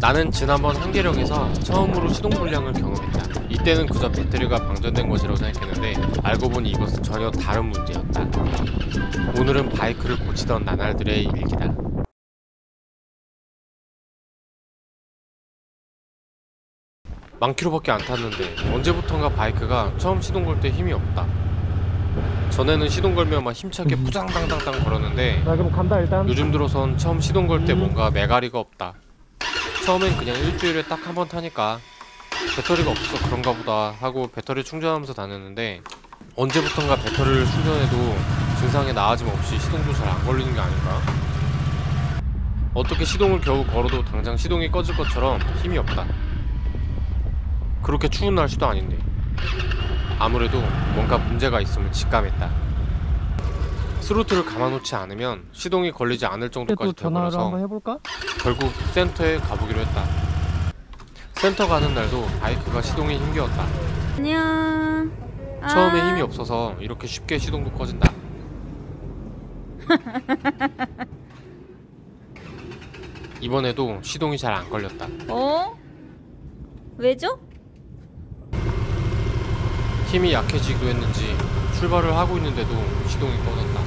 나는 지난번 한계령에서 처음으로 시동불량을 경험했다. 이때는 그저 배터리가 방전된 것이라고 생각했는데 알고 보니 이것은 전혀 다른 문제였다. 오늘은 바이크를 고치던 나날들의 일기다. 만 킬로밖에 안 탔는데 언제부턴가 바이크가 처음 시동 걸 때 힘이 없다. 전에는 시동 걸면 막 힘차게 푸장당당당 걸었는데 자, 그럼 간다 일단. 요즘 들어선 처음 시동 걸 때 뭔가 매가리가 없다. 처음엔 그냥 일주일에 딱 한 번 타니까 배터리가 없어서 그런가 보다 하고 배터리 충전하면서 다녔는데 언제부턴가 배터리를 충전해도 증상에 나아짐 없이 시동도 잘 안 걸리는 게 아닌가? 어떻게 시동을 겨우 걸어도 당장 시동이 꺼질 것처럼 힘이 없다. 그렇게 추운 날씨도 아닌데 아무래도 뭔가 문제가 있음을 직감했다. 스로틀을 감아놓지 않으면 시동이 걸리지 않을 정도까지 전화를 되어버려서 한번 해볼까? 결국 센터에 가보기로 했다. 센터 가는 날도 바이크가 시동이 힘겨웠다. 안녕. 처음에 힘이 없어서 이렇게 쉽게 시동도 꺼진다. 이번에도 시동이 잘 안 걸렸다. 어? 왜죠? 힘이 약해지기도 했는지 출발을 하고 있는데도 시동이 꺼졌다.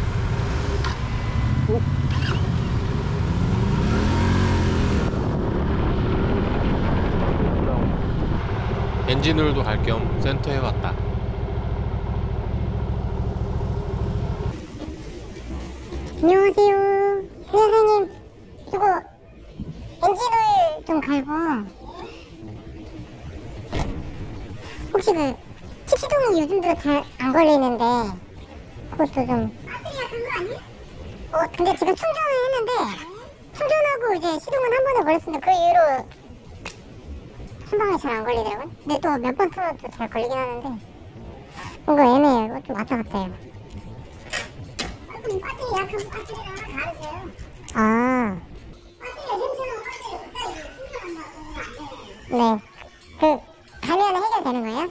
엔진오일도 갈 겸 센터에 갔다. 안녕하세요. 선생님, 이거 엔진오일 좀 갈고 혹시 그 칩시동이 요즘도 잘 안 걸리는데 그것도 좀 배터리가 간 거 아니야? 근데 지금 충전을 했는데 충전하고 이제 시동은 한 번에 걸렸는데 그 이후로 한 방에 잘 안 걸리더라고요. 근데 또 몇 번 틀어도 잘 걸리긴 하는데 뭔가 애매해요. 이거 좀 왔다 갔다 해요. 배터리 약한 배터리랑 하나 다르세요. 아. 배터리가 괜찮은 배터리 충전한다고 네. 그 가면 해결되는 거예요?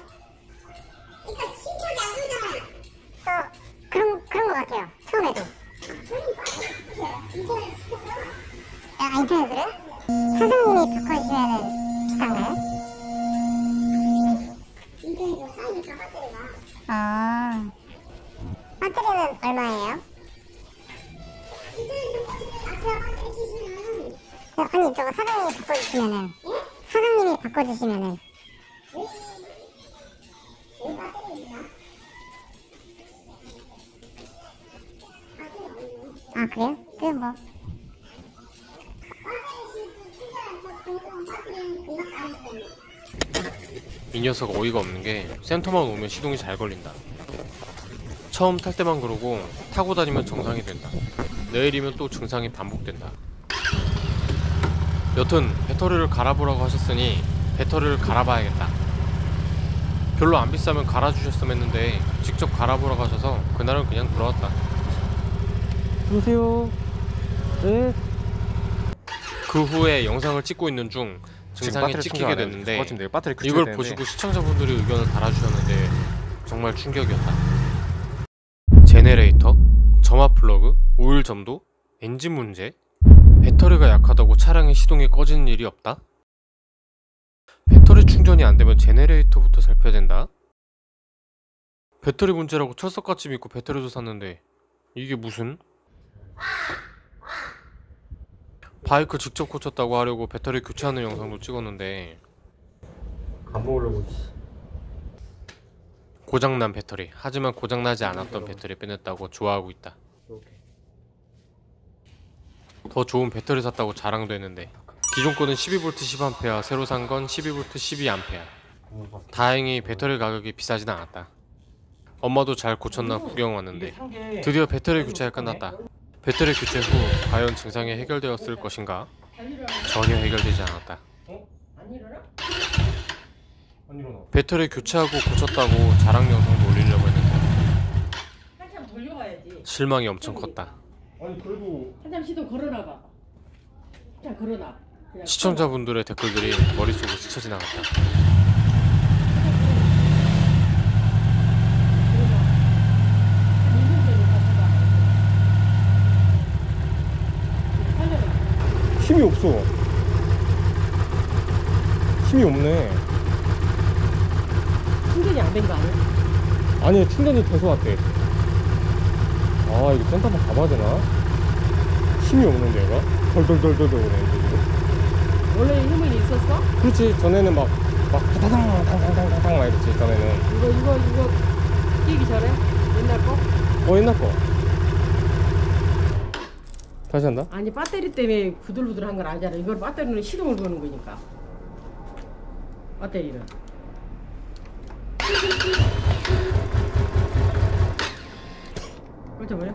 그러니까 신청이 안 오잖아. 그런 거 같아요. 처음에도. 인터넷으로요? 사장님이 바꿔주시면은 비싼가요? 인터넷으로 싸니까 배터리가. 아. 배터리는 얼마예요? 아니 저거 사장님이 바꿔주시면은 사장님이 바꿔주시면은 아 그래요? 그래 뭐 이 녀석 어이가 없는게 센터만 오면 시동이 잘 걸린다. 처음 탈 때만 그러고 타고 다니면 정상이 된다. 내일이면 또 증상이 반복된다. 여튼 배터리를 갈아보라고 하셨으니 배터리를 갈아봐야겠다. 별로 안 비싸면 갈아주셨으면 했는데 직접 갈아보라고 하셔서 그날은 그냥 돌아왔다. 여보세요. 네. 그 후에 영상을 찍고 있는 중 증상이 찍히게 됐는데 이걸 보시고 시청자분들이 의견을 달아주셨는데 정말 충격이었다. 제네레이터, 점화 플러그, 오일 점도, 엔진 문제, 배터리가 약하다고 차량의 시동이 꺼지는 일이 없다? 배터리 충전이 안되면 제네레이터부터 살펴야 된다? 배터리 문제라고 철석같이 믿고 배터리도 샀는데 이게 무슨? 바이크 직접 고쳤다고 하려고 배터리 교체하는 영상도 찍었는데 안 먹으려고. 고장난 배터리, 하지만 고장나지 않았던 배터리 빼냈다고 좋아하고 있다. 더 좋은 배터리 샀다고 자랑도 했는데 기존 거는 12V 10A, 새로 산 건 12V 12A. 다행히 배터리 가격이 비싸진 않았다. 엄마도 잘 고쳤나 구경 왔는데 드디어 배터리 교체가 끝났다. 배터리 교체 후 과연 증상이 해결되었을 것인가? 전혀 해결되지 않았다. 배터리 교체하고 고쳤다고 자랑 영상도 올리려고 했는데 한참 돌려봐야지. 실망이 엄청 컸다. 아니 그래도 한참 시동 걸어놔봐. 한참 걸어놔. 시청자분들의 댓글들이 머릿속으로 스쳐 지나갔다. 힘이 없어. 힘이 없네. 충전이 안 된 거 아니야? 아니 충전이 돼서 왔대. 아 이거 센터 한번 가봐야 되나? 힘이 없는데 얘가? 덜덜덜덜 오네 이거. 원래 힘은 있었어? 그렇지 전에는 막 다당 당당당당 막 이랬지 전에는. 이거 끼기 전에? 옛날 거? 옛날 거. 다시 한다? 아니 배터리 때문에 부들부들한 건 아니잖아. 이걸 배터리는 시동을 거는 거니까. 배터리는. 그렇죠 뭐야?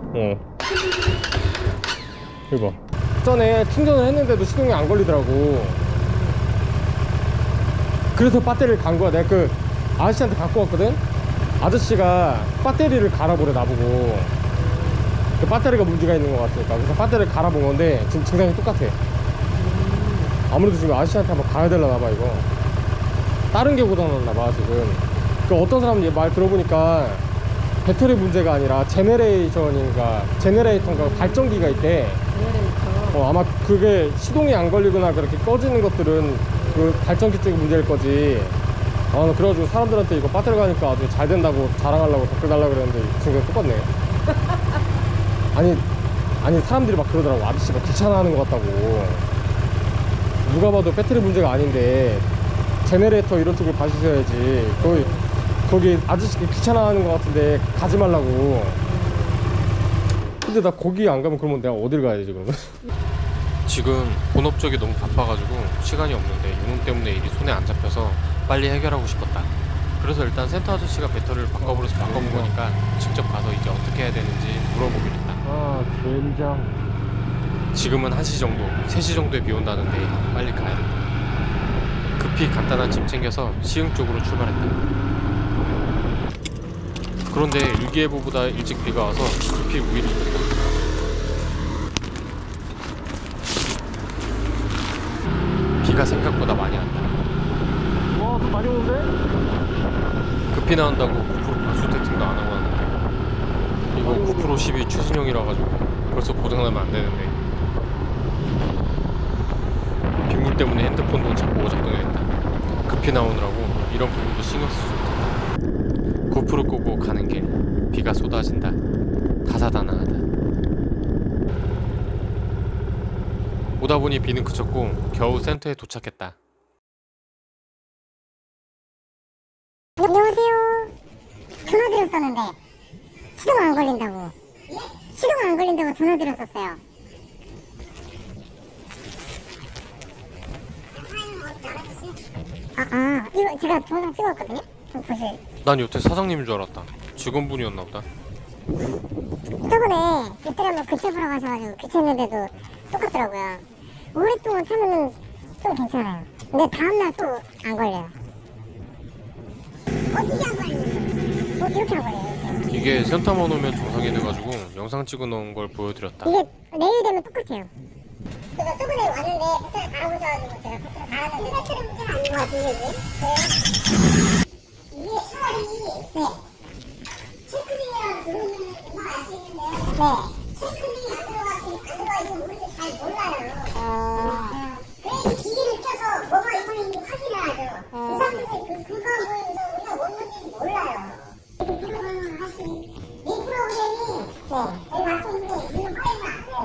이거 봐. 전에 충전을 했는데도 시동이 안 걸리더라고. 그래서 배터리를 간 거야. 내가 그 아저씨한테 갖고 왔거든. 아저씨가 배터리를 갈아보래 나보고. 그 배터리가 문제가 있는 것 같으니까. 그래서 배터리를 갈아본 건데 지금 증상이 똑같아. 아무래도 지금 아저씨한테 한번 가야 되려나 봐 이거. 다른 게 고장났나 봐 지금. 그 어떤 사람 말 들어보니까 배터리 문제가 아니라 제네레이터인가 발전기가 있대. 아마 그게 시동이 안 걸리거나 그렇게 꺼지는 것들은 그 발전기 쪽에 문제일 거지. 그래가지고 사람들한테 이거 배터리 가니까 아주 잘 된다고 자랑하려고 댓글 달라고 그랬는데 지금 똑같네. 아니 사람들이 막 그러더라고. 아저씨가 귀찮아하는 것 같다고. 누가 봐도 배터리 문제가 아닌데 제네레이터 이런 쪽을 봐주셔야지. 거기 아저씨가 귀찮아하는 것 같은데 가지 말라고. 근데 나 거기 안 가면 그러면 내가 어딜 가야 되지 그러면? 지금 본업 쪽이 너무 바빠가지고 시간이 없는데 요놈 때문에 일이 손에 안 잡혀서 빨리 해결하고 싶었다. 그래서 일단 센터 아저씨가 배터리를 바꿔버려서 바꿔본 거니까 직접 가서 이제 어떻게 해야 되는지 물어보기로 했다. 젠장. 지금은 1시 정도, 3시 정도에 비 온다는데 빨리 가야 된다. 급히 간단한 짐 챙겨서 시흥 쪽으로 출발했다. 그런데 일기예보보다 일찍 비가 와서 급히 우위를 줬다. 비가 생각보다 많이 왔다. 와, 좀 많이 오는데? 급히 나온다고 9% 보수 세팅도 안 하고 왔는데 이거 9% 12 추진형이라 가지고 벌써 고장나면 안 되는데 빗물 때문에 핸드폰도 자꾸 작동했다. 급히 나오느라고 이런 부분도 신경 쓰지 못했다. 9% 끄고 가는 길 비가 쏟아진다. 다사다난하다. 오다 보니 비는 그쳤고 겨우 센터에 도착했다. 안녕하세요. 전화 드렸었는데 시동 안 걸린다고. 시동 안 걸린다고 전화 드렸었어요. 이거 제가 동영상 찍었거든요. 좀 보세요. 난 여태 사장님인 줄 알았다. 직원분이었나 보다. 저번에 이틀 한번 교체 보러 가셔가지고 교체했는데도 똑같더라고요. 오랫동안 타면은 좀 괜찮아요. 근데 다음날 또 안 걸려요. 어떻게 안 걸리는 거예요? 이렇게 안 걸려요. 이게 센터만 오면 정상이 돼가지고 영상 찍어놓은 걸 보여드렸다. 이게 내일 되면 똑같아요. 그래서 저번에 왔는데 배터리 갈아보셔가지고 제가 배터리 갈았는데 배터리 문제는 아닌 것 같은데 이게 차라리 체크링이라고 부르는 거 아시겠는데요? 체크링이 안 들어가 있으면 우리도 잘 몰라요. 그래서 기계를 켜서 뭐가 이상한지 확인을 하죠. 그 상태에서 그거 보면서 우리가 뭔지 몰라요. 비교를 하신 이 프로그램이 저희 갖고 있는데 이거 파일은 안 돼요.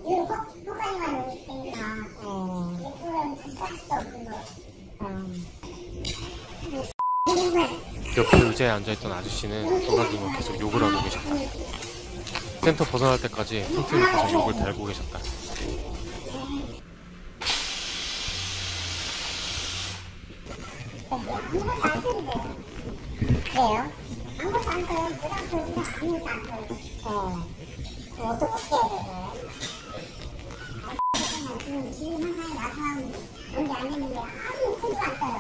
이거 효과만 넣을 테니까 이 프로그램은 다시 할 수 없는 거. 옆에 의자에 앉아있던 아저씨는 돌아가며 계속 욕을 하고 계셨다. 센터 벗어날 때까지 틈틈이 계속 욕을 달고 계셨다. 그래요? 아무것도 안 써요. 아무것도 안 써요. 어떻게 해야 되나요? 지금 상황에 나서 문제 안 했는데 아무 코도 안 써요.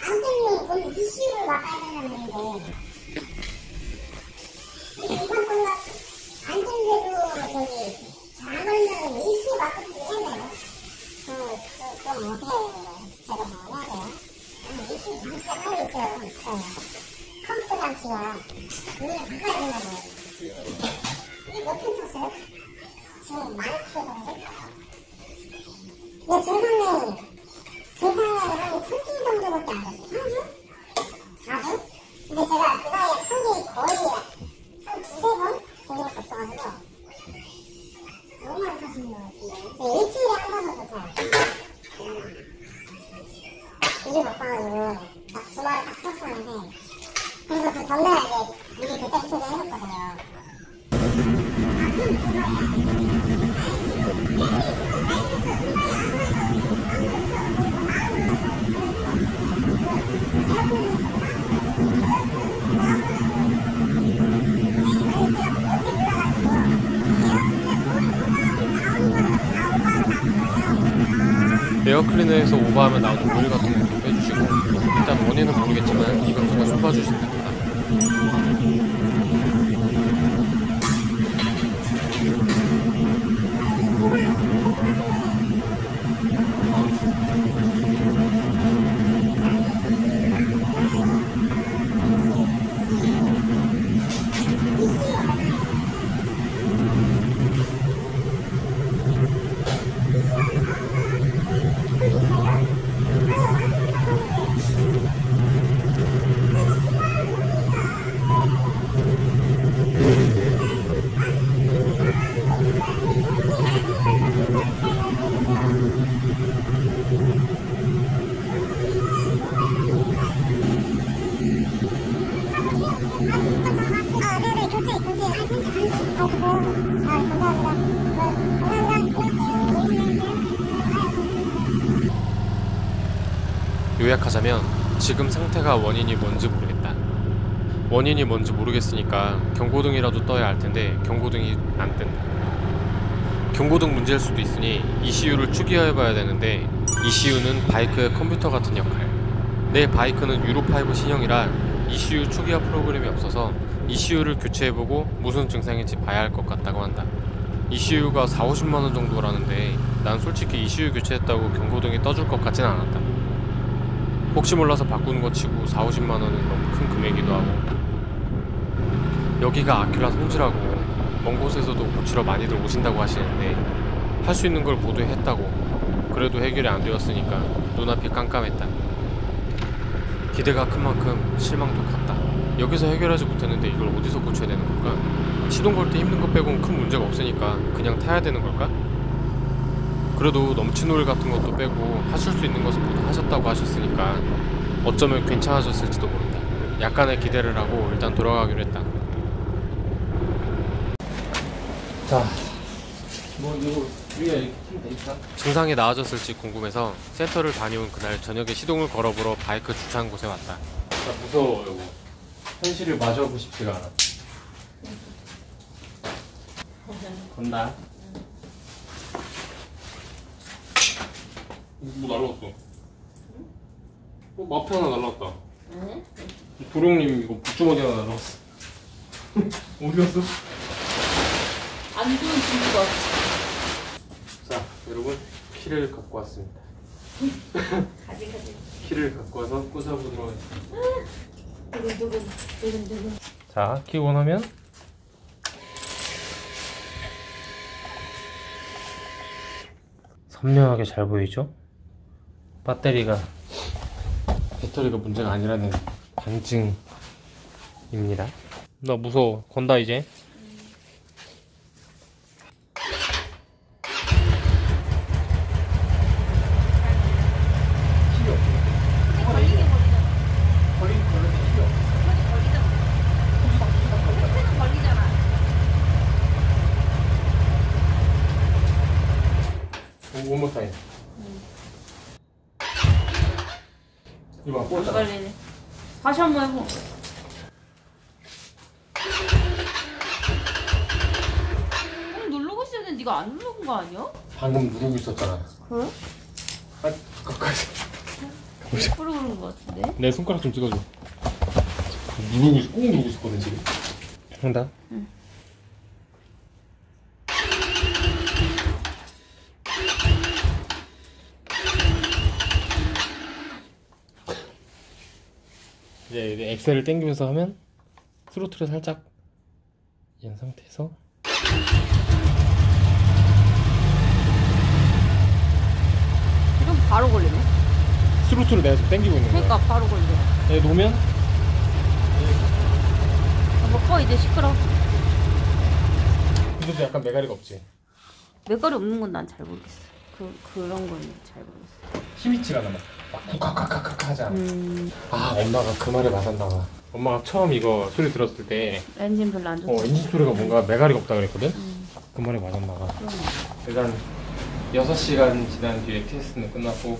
안전이 오늘 이슈를 막아야 되는 건데 이번 건가 안전대도 저기 안 걸리면 이슈 막고 해야 돼요. 좀 어떻게 해야 되나요? 제가 뭐 해야 돼요? 이슈 장치가 따로 있어요. 컴퓨터 장치가 그걸 바꿔야 된다고요. 이게 몇 분 탔어요? 지금 많이 탔는데? 내 증상이 한 3주 정도밖에 안 됐어요. 3주? 4주? 근데 제가 그 사이에 탄게 거의 한 2~3번 정도밖에 없어가지고 너무 많이 타시는 것 같은데. 일주일에 한 번은 더 타요. 일이 바빠가지고 딱 주말에 딱 탔었는데, 그래서 그 전날 이제 미리 그때 수술을 해줬거든요. 에어클리너에서 오버하면 나오는 오일 같은 것도 빼주시고, 일단 원인은 모르겠지만 이건 제가 쏟아주시면 됩니다. 네네, 교체. 감사합니다. 요약하자면 지금 상태가 원인이 뭔지 모르겠다. 원인이 뭔지 모르겠으니까 경고등이라도 떠야 할 텐데 경고등이 안 뜬다. 경고등 문제일 수도 있으니 ECU를 추기해봐야 되는데, ECU는 바이크의 컴퓨터 같은 역할. 내 바이크는 유로5 신형이라 ECU 추기화 프로그램이 없어서 ECU를 교체해보고 무슨 증상인지 봐야 할 것 같다고 한다. ECU가 40~50만원 정도라는데 난 솔직히 ECU 교체했다고 경고등이 떠줄 것 같진 않았다. 혹시 몰라서 바꾸는 거 치고 40~50만원은 너무 큰 금액이기도 하고, 여기가 아큐라 성지라고 먼 곳에서도 고치러 많이들 오신다고 하시는데 할 수 있는 걸 모두 했다고. 그래도 해결이 안 되었으니까 눈앞이 깜깜했다. 기대가 큰 만큼 실망도 컸다. 여기서 해결하지 못했는데 이걸 어디서 고쳐야 되는 걸까? 시동 걸 때 힘든 것 빼고는 큰 문제가 없으니까 그냥 타야 되는 걸까? 그래도 넘친 오일 같은 것도 빼고 하실 수 있는 것은 모두 하셨다고 하셨으니까 어쩌면 괜찮아졌을지도 모른다. 약간의 기대를 하고 일단 돌아가기로 했다. 자, 뭐 이거 우리가 이렇게 팀 되니까 증상이 나아졌을지 궁금해서 센터를 다녀온 그날 저녁에 시동을 걸어보러 바이크 주차한 곳에 왔다. 나 무서워. 이거 현실을 마주하고 싶지가 않아. 건다. 뭐 날라왔어? 마프 하나 날라왔다. 응? 도령님 이거 북주머니 하나 날라왔어. 어디 갔어? 안 좋은 친구가. 자, 여러분 키를 갖고 왔습니다. 가지. 키를 갖고 와서 꽂아보도록 하겠습니다. 두근. 자, 키 원하면 선명하게 잘 보이죠? 배터리가 문제가 아니라는 반증입니다. 나 무서워. 건다 이제. One more time. 이거 봐, 꽂았잖아. 걸리네. 다시 한번 해보. 누르고 있었는데 네가 안 누른 거 아니야? 방금 누르고 있었잖아. 그래? 아, 가까이서. 일부러 그런 거 같은데? 내 손가락 좀 찍어줘. 꼭 누르고 있었거든 지금. 한다. 응. 이제 엑셀을 당기면서 하면 스로틀을 살짝 연 상태에서 지금 바로 걸리네. 스로틀을 내가 지금 당기고 있는 거야. 그러니까 바로 걸려. 얘 놓으면 먹고 이제 시끄러. 근데도 약간 메가리가 없지. 맥거리 없는 건 난 잘 모르겠어. 그런 건 잘 모르겠어. 힘이 치가 막 쿡쿡쿡쿡 하잖아. 아 엄마가 그 말에 맞았나 봐. 엄마가 처음 이거 소리 들었을 때 엔진 별로 안 좋다. 엔진 소리가 뭔가 메가리가 없다 그랬거든? 그 말에 맞았나 봐. 일단 6시간 지난 뒤에 테스트는 끝났고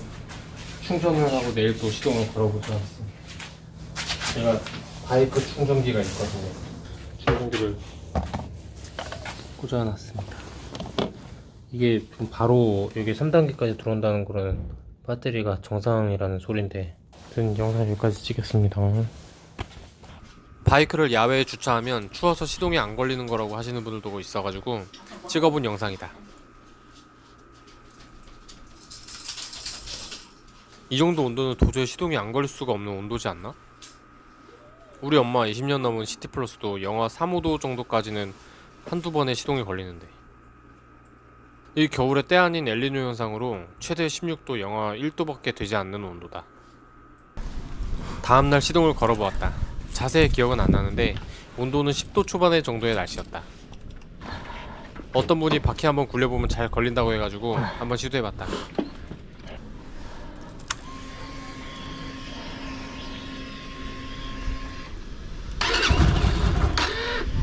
충전을 하고 내일 또 시동을 걸어보자 했습니다. 제가 바이크 충전기가 있거든요. 충전기를 꽂아놨습니다. 이게 좀 바로 여기 3단계까지 들어온다는 거는 배터리가 정상이라는 소린데 저는 영상 여기까지 찍겠습니다. 바이크를 야외에 주차하면 추워서 시동이 안 걸리는 거라고 하시는 분들도 있어가지고 찍어본 영상이다. 이 정도 온도는 도저히 시동이 안 걸릴 수가 없는 온도지 않나? 우리 엄마 20년 넘은 시티플러스도 영하 3, 5도 정도까지는 한두 번에 시동이 걸리는데 이 겨울에 때 아닌 엘니뇨 현상으로 최대 16도 영하 1도밖에 되지 않는 온도다. 다음날 시동을 걸어보았다. 자세히 기억은 안 나는데 온도는 10도 초반의 정도의 날씨였다. 어떤 분이 바퀴 한번 굴려보면 잘 걸린다고 해가지고 한번 시도해봤다.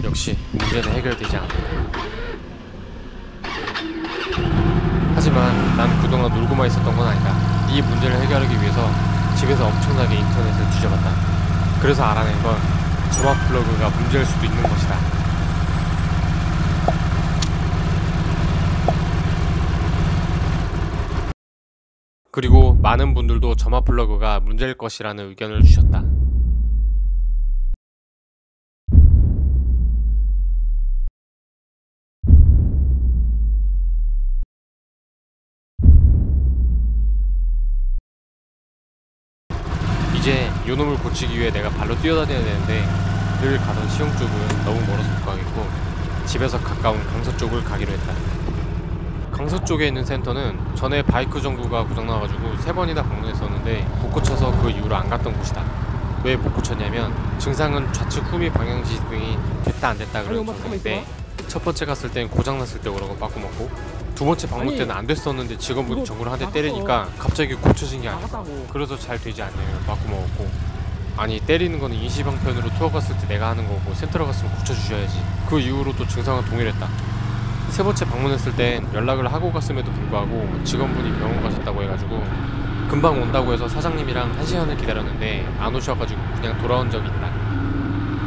역시 문제는 해결되지 않는다. 하지만 난 그동안 놀고만 있었던 건 아니다. 이 문제를 해결하기 위해서 집에서 엄청나게 인터넷을 뒤져봤다. 그래서 알아낸 건 점화 플러그가 문제일 수도 있는 것이다. 그리고 많은 분들도 점화 플러그가 문제일 것이라는 의견을 주셨다. 이제 요놈을 고치기 위해 내가 발로 뛰어다녀야 되는데 늘 가던 시흥 쪽은 너무 멀어서 못 가겠고 집에서 가까운 강서 쪽을 가기로 했다. 강서 쪽에 있는 센터는 전에 바이크 정구가 고장나가지고 3번이나 방문했었는데 못 고쳐서 그 이후로 안 갔던 곳이다. 왜 못 고쳤냐면 증상은 좌측 후미 방향 지등이 됐다 안 됐다 그런 증상인데 첫 번째 갔을 땐 고장났을 때 오라고 빠꾸먹고 두 번째 방문 때는 안 됐었는데 직원분이 전구를 한 대 때리니까 갑자기 고쳐진 게 아니고 그래서 잘 되지 않네요. 빠꾸먹었고 아니 때리는 거는 임시방편으로 투어 갔을 때 내가 하는 거고 센터로 갔으면 고쳐주셔야지. 그 이후로 또 증상은 동일했다. 세 번째 방문했을 땐 연락을 하고 갔음에도 불구하고 직원분이 병원 가셨다고 해가지고 금방 온다고 해서 사장님이랑 1시간을 기다렸는데 안 오셔가지고 그냥 돌아온 적이 있다.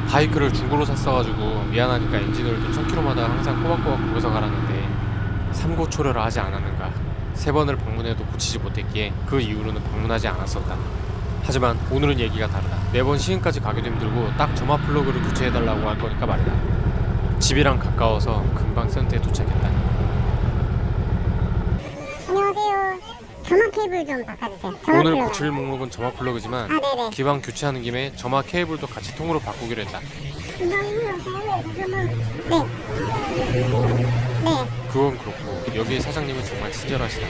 바이크를 중고로 샀어가지고 미안하니까 엔진오일도 1000km마다 항상 꼬박꼬박 보면서 가라는데 삼고초려를 하지 않았는가. 3번을 방문해도 고치지 못했기에 그 이후로는 방문하지 않았었다. 하지만 오늘은 얘기가 다르다. 매번 시흥까지 가기도 힘들고 딱 점화 플러그를 교체해달라고 할 거니까 말이다. 집이랑 가까워서 금방 센터에 도착했다. 안녕하세요. 점화 케이블 좀 바꿔주세요. 점화 오늘 플러그. 고칠 목록은 점화 플러그지만 네네. 기왕 교체하는 김에 점화 케이블도 같이 통으로 바꾸기로 했다. 네. 네. 그건 그렇고 여기 사장님은 정말 친절하시다.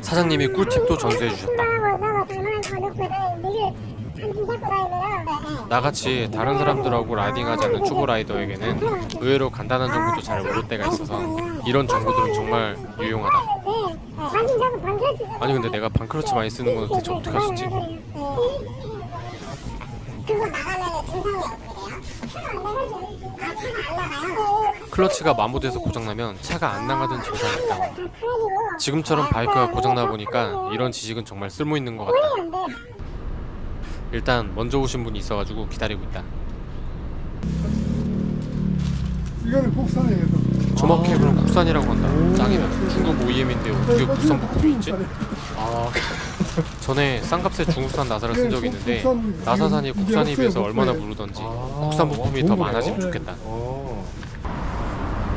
사장님이 꿀팁도 전수해 주셨다. 나같이 다른 사람들하고 라이딩하지 않는 초보 라이더에게는 의외로 간단한 정보도 잘 모를 때가 있어서 이런 정보들은 정말 유용하다. 아니 근데 내가 반크러치 많이 쓰는 건 대체 어떻게 할 수 있지? 그거 나가면 증상이 어떻게 돼요? 차가 안 나가요? 클러치가 마모돼서 고장나면 차가 안 나가던 증상이 있다. 지금처럼 바이크가 고장나 보니까 이런 지식은 정말 쓸모있는 것 같다. 일단 먼저 오신 분이 있어가지고 기다리고 있다. 이거는 국산이에요. 점화 케이블은 국산이라고 한다. 짱이다. 중국 OEM인데 어떻게 국산 부품이 있지? 아 전에 싼값에 중국산 나사를 쓴 적이 있는데 나사산이 국산에 비해서 얼마나 무르던지 국산 부품이 더 많아지면 좋겠다.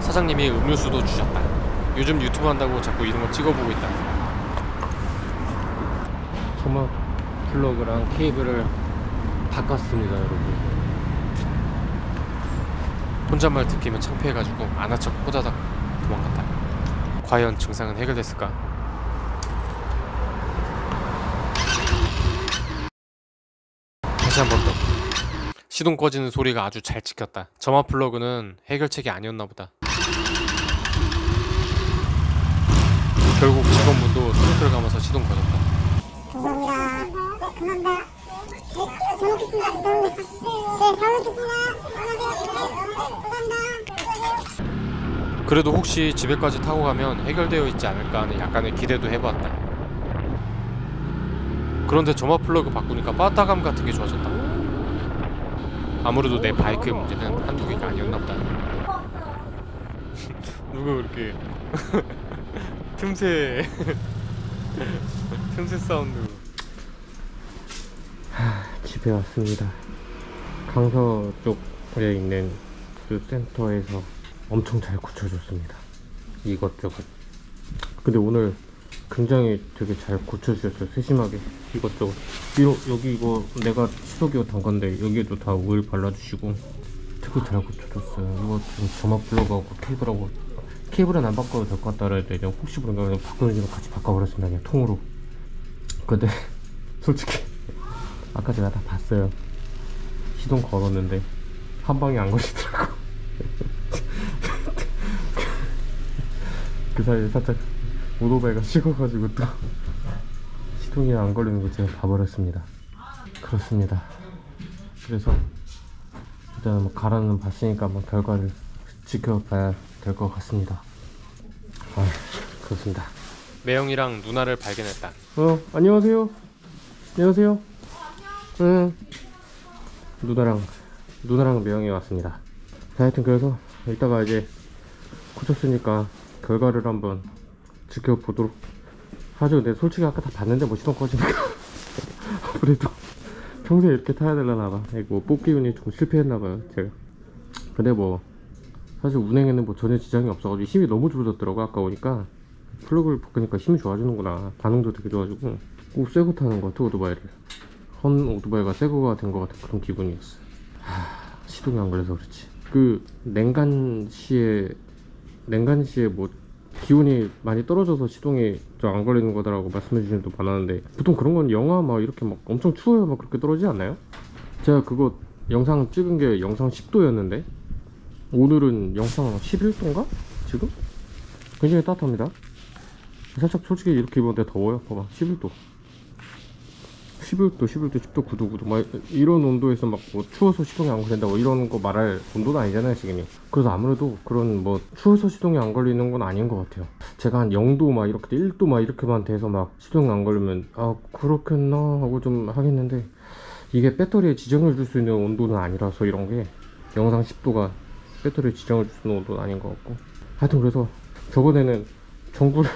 사장님이 음료수도 주셨다. 요즘 유튜브 한다고 자꾸 이런 거 찍어보고 있다. 점막 플러그랑 케이블을 바꿨습니다, 여러분. 혼잣말 듣기면 창피해가지고 안 한 척 호다닥 도망갔다. 과연 증상은 해결됐을까? 다시 한 번 더. 시동 꺼지는 소리가 아주 잘 찍혔다. 점화 플러그는 해결책이 아니었나 보다. 결국 직원분도 스로틀을 감아서 시동 꺼졌다. 감사합니다. 네, 감사합니다. 네, 잘 먹겠습니다. 감사합니다. 네, 잘 먹겠습니다. 감사합니다. 그래도 혹시 집에까지 타고 가면 해결되어 있지 않을까 하는 약간의 기대도 해보았다. 그런데 점화 플러그 바꾸니까 빠따감 같은 게 좋아졌다. 아무래도 내 바이크의 문제는 한두 개가 아니었나 보다. 누가 그렇게 틈새 틈새 사운드. 집에 왔습니다. 강서 쪽에 있는 그 센터에서 엄청 잘 고쳐줬습니다. 이것저것. 근데 오늘 굉장히 되게 잘 고쳐주셨어요. 세심하게 이것저것. 여기 이거 내가 시소기어 단 건데 여기에도 다 오일 발라주시고 되게 잘 고쳐줬어요. 이거 좀 점화 플러그하고 케이블은 안 바꿔도 될 것 같다 그랬는데 그냥 혹시 모르니까 그냥 바꾸는지만 같이 바꿔버렸습니다. 그냥 통으로. 근데 솔직히 아까 제가 다 봤어요. 시동 걸었는데 한 방에 안 걸리더라고. 그 사이에 살짝 오토바이가 식어가지고 또 시동이 안 걸리는 거 제가 봐버렸습니다. 그렇습니다. 그래서 일단은 뭐 가라는 봤으니까 뭐 결과를 지켜봐야 될 것 같습니다. 아, 그렇습니다. 매형이랑 누나를 발견했다. 안녕하세요. 안녕하세요. 응. 누나랑 매형이 왔습니다. 자, 하여튼 그래서 이따가 이제 고쳤으니까 결과를 한번 지켜보도록 하죠. 근데 솔직히 아까 다 봤는데 뭐 시동 꺼지니까 아무래도 평소에 이렇게 타야 되려나봐. 이거 뽑기 운이 좀 실패했나봐요, 제가. 근데 뭐 사실 운행에는 뭐 전혀 지장이 없어가지고 힘이 너무 좋아졌더라고. 아까 오니까 플러그를 바꾸니까 힘이 좋아지는구나. 반응도 되게 좋아지고 꼭 새거 타는 것 같아. 오토바이를 헌 오토바이가 새거가 된 것 같은 그런 기분이었어. 시동이 안 걸려서 그렇지. 그 냉간시에 뭐 기온이 많이 떨어져서 시동이 좀 안 걸리는 거더라고 말씀해 주시는 분도 많았는데, 보통 그런 건 영하 막 이렇게 막 엄청 추워야 막 그렇게 떨어지지 않나요? 제가 그거 영상 찍은 게 영상 10도였는데 오늘은 영상 11도인가? 지금? 굉장히 따뜻합니다. 살짝 솔직히 이렇게 입었는데 더워요. 봐봐, 11도 10도, 10도, 9도 막 이런 온도에서 막 뭐 추워서 시동이 안 걸린다고 이런 거 말할 온도는 아니잖아요, 지금이. 그래서 아무래도 그런 뭐 추워서 시동이 안 걸리는 건 아닌 것 같아요. 제가 한 0도 막 이렇게 1도 막 이렇게만 돼서 막 시동이 안 걸리면 아 그렇겠나 하고 좀 하겠는데, 이게 배터리에 지정을 줄 수 있는 온도는 아니라서 이런 게 영상 10도가 배터리에 지정을 줄 수 있는 온도는 아닌 것 같고, 하여튼 그래서 저번에는 전구를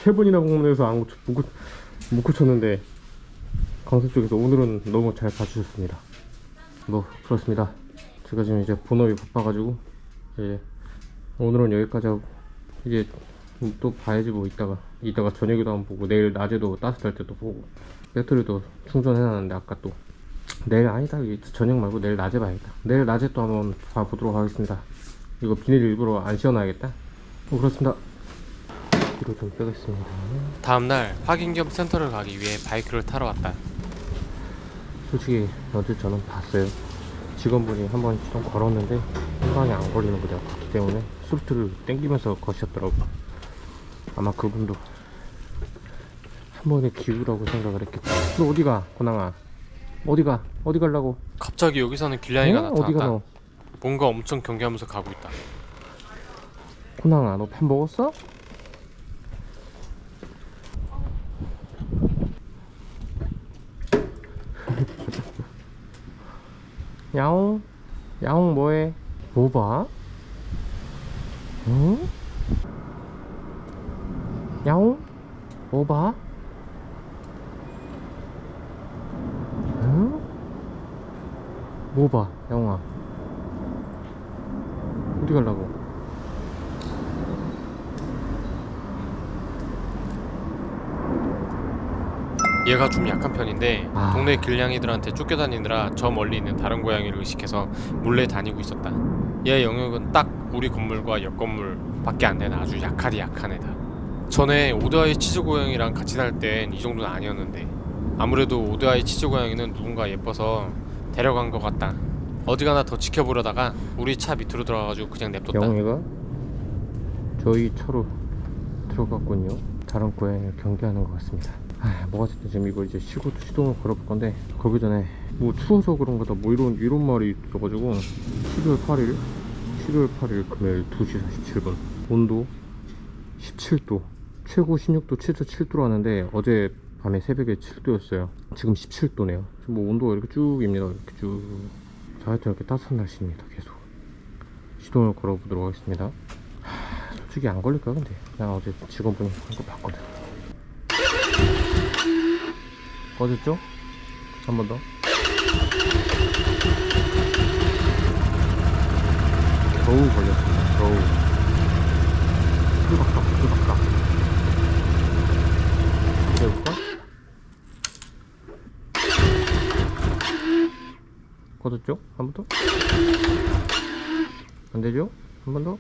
3번이나 방문해서 못 고쳤는데 강서 쪽에서 오늘은 너무 잘 봐주셨습니다. 뭐 그렇습니다. 제가 지금 이제 본업이 바빠가지고 이제 오늘은 여기까지 하고 이제 또 봐야지. 뭐 이따가 저녁에도 한번 보고 내일 낮에도 따뜻할 때도 보고, 배터리도 충전해놨는데 아까 또 내일 아니다, 저녁 말고 내일 낮에 봐야겠다. 내일 낮에 또 한번 봐보도록 하겠습니다. 이거 비닐 일부러 안 씌워놔야겠다. 그렇습니다. 뒤로 좀 빼겠습니다. 다음날 확인 겸 센터를 가기 위해 바이크를 타러 왔다. 솔직히 어제 저는 봤어요. 직원분이 한번 시동 걸었는데 한 방에 안 걸리는 거 내가 봤기 때문에 스로틀을 땡기면서 거셨더라고. 아마 그분도 한 번의 기우라고 생각을 했겠지. 너 어디가, 고낭아? 어디가? 어디 가려고? 갑자기 여기서는 길냥이가 응? 어디가 나타났다. 너? 뭔가 엄청 경계하면서 가고 있다. 고낭아, 너 밥 먹었어? 야옹? 야옹 뭐해? 뭐 봐? 응? 야옹? 뭐 봐? 응? 뭐 봐, 야옹아? 어디 가려고? 얘가 좀 약한 편인데 아. 동네 길냥이들한테 쫓겨다니느라 저 멀리 있는 다른 고양이를 의식해서 몰래 다니고 있었다. 얘 영역은 딱 우리 건물과 옆 건물 밖에 안 되는 아주 약하디 약한 애다. 전에 오드아이 치즈 고양이랑 같이 살 땐 이 정도는 아니었는데 아무래도 오드아이 치즈 고양이는 누군가 예뻐서 데려간 것 같다. 어디 가나 더 지켜보려다가 우리 차 밑으로 들어가가지고 그냥 냅뒀다. 영희가 저희 차로 들어갔군요. 다른 고양이를 경계하는 것 같습니다. 뭐가 됐든 지금 이거 이제 시동을 걸어볼 건데 거기 전에 뭐 추워서 그런가 다 뭐 이런 말이 있어가지고 12월 8일 금요일 2시 47분 온도 17도 최고 16도 최저 7도로 하는데 어제 밤에 새벽에 7도였어요. 지금 17도네요. 지금 뭐 온도가 이렇게 쭉입니다. 이렇게 쭉. 자, 하여튼 이렇게 따뜻한 날씨입니다. 계속 시동을 걸어보도록 하겠습니다. 솔직히 안 걸릴 거야 근데 난 어제 직원분이 한 거 봤거든. 꺼졌죠? 한 번 더. 겨우 걸렸습니다. 겨우. 뚜박딱. 해볼까? 꺼졌죠? 한 번 더? 안 되죠? 한 번 더?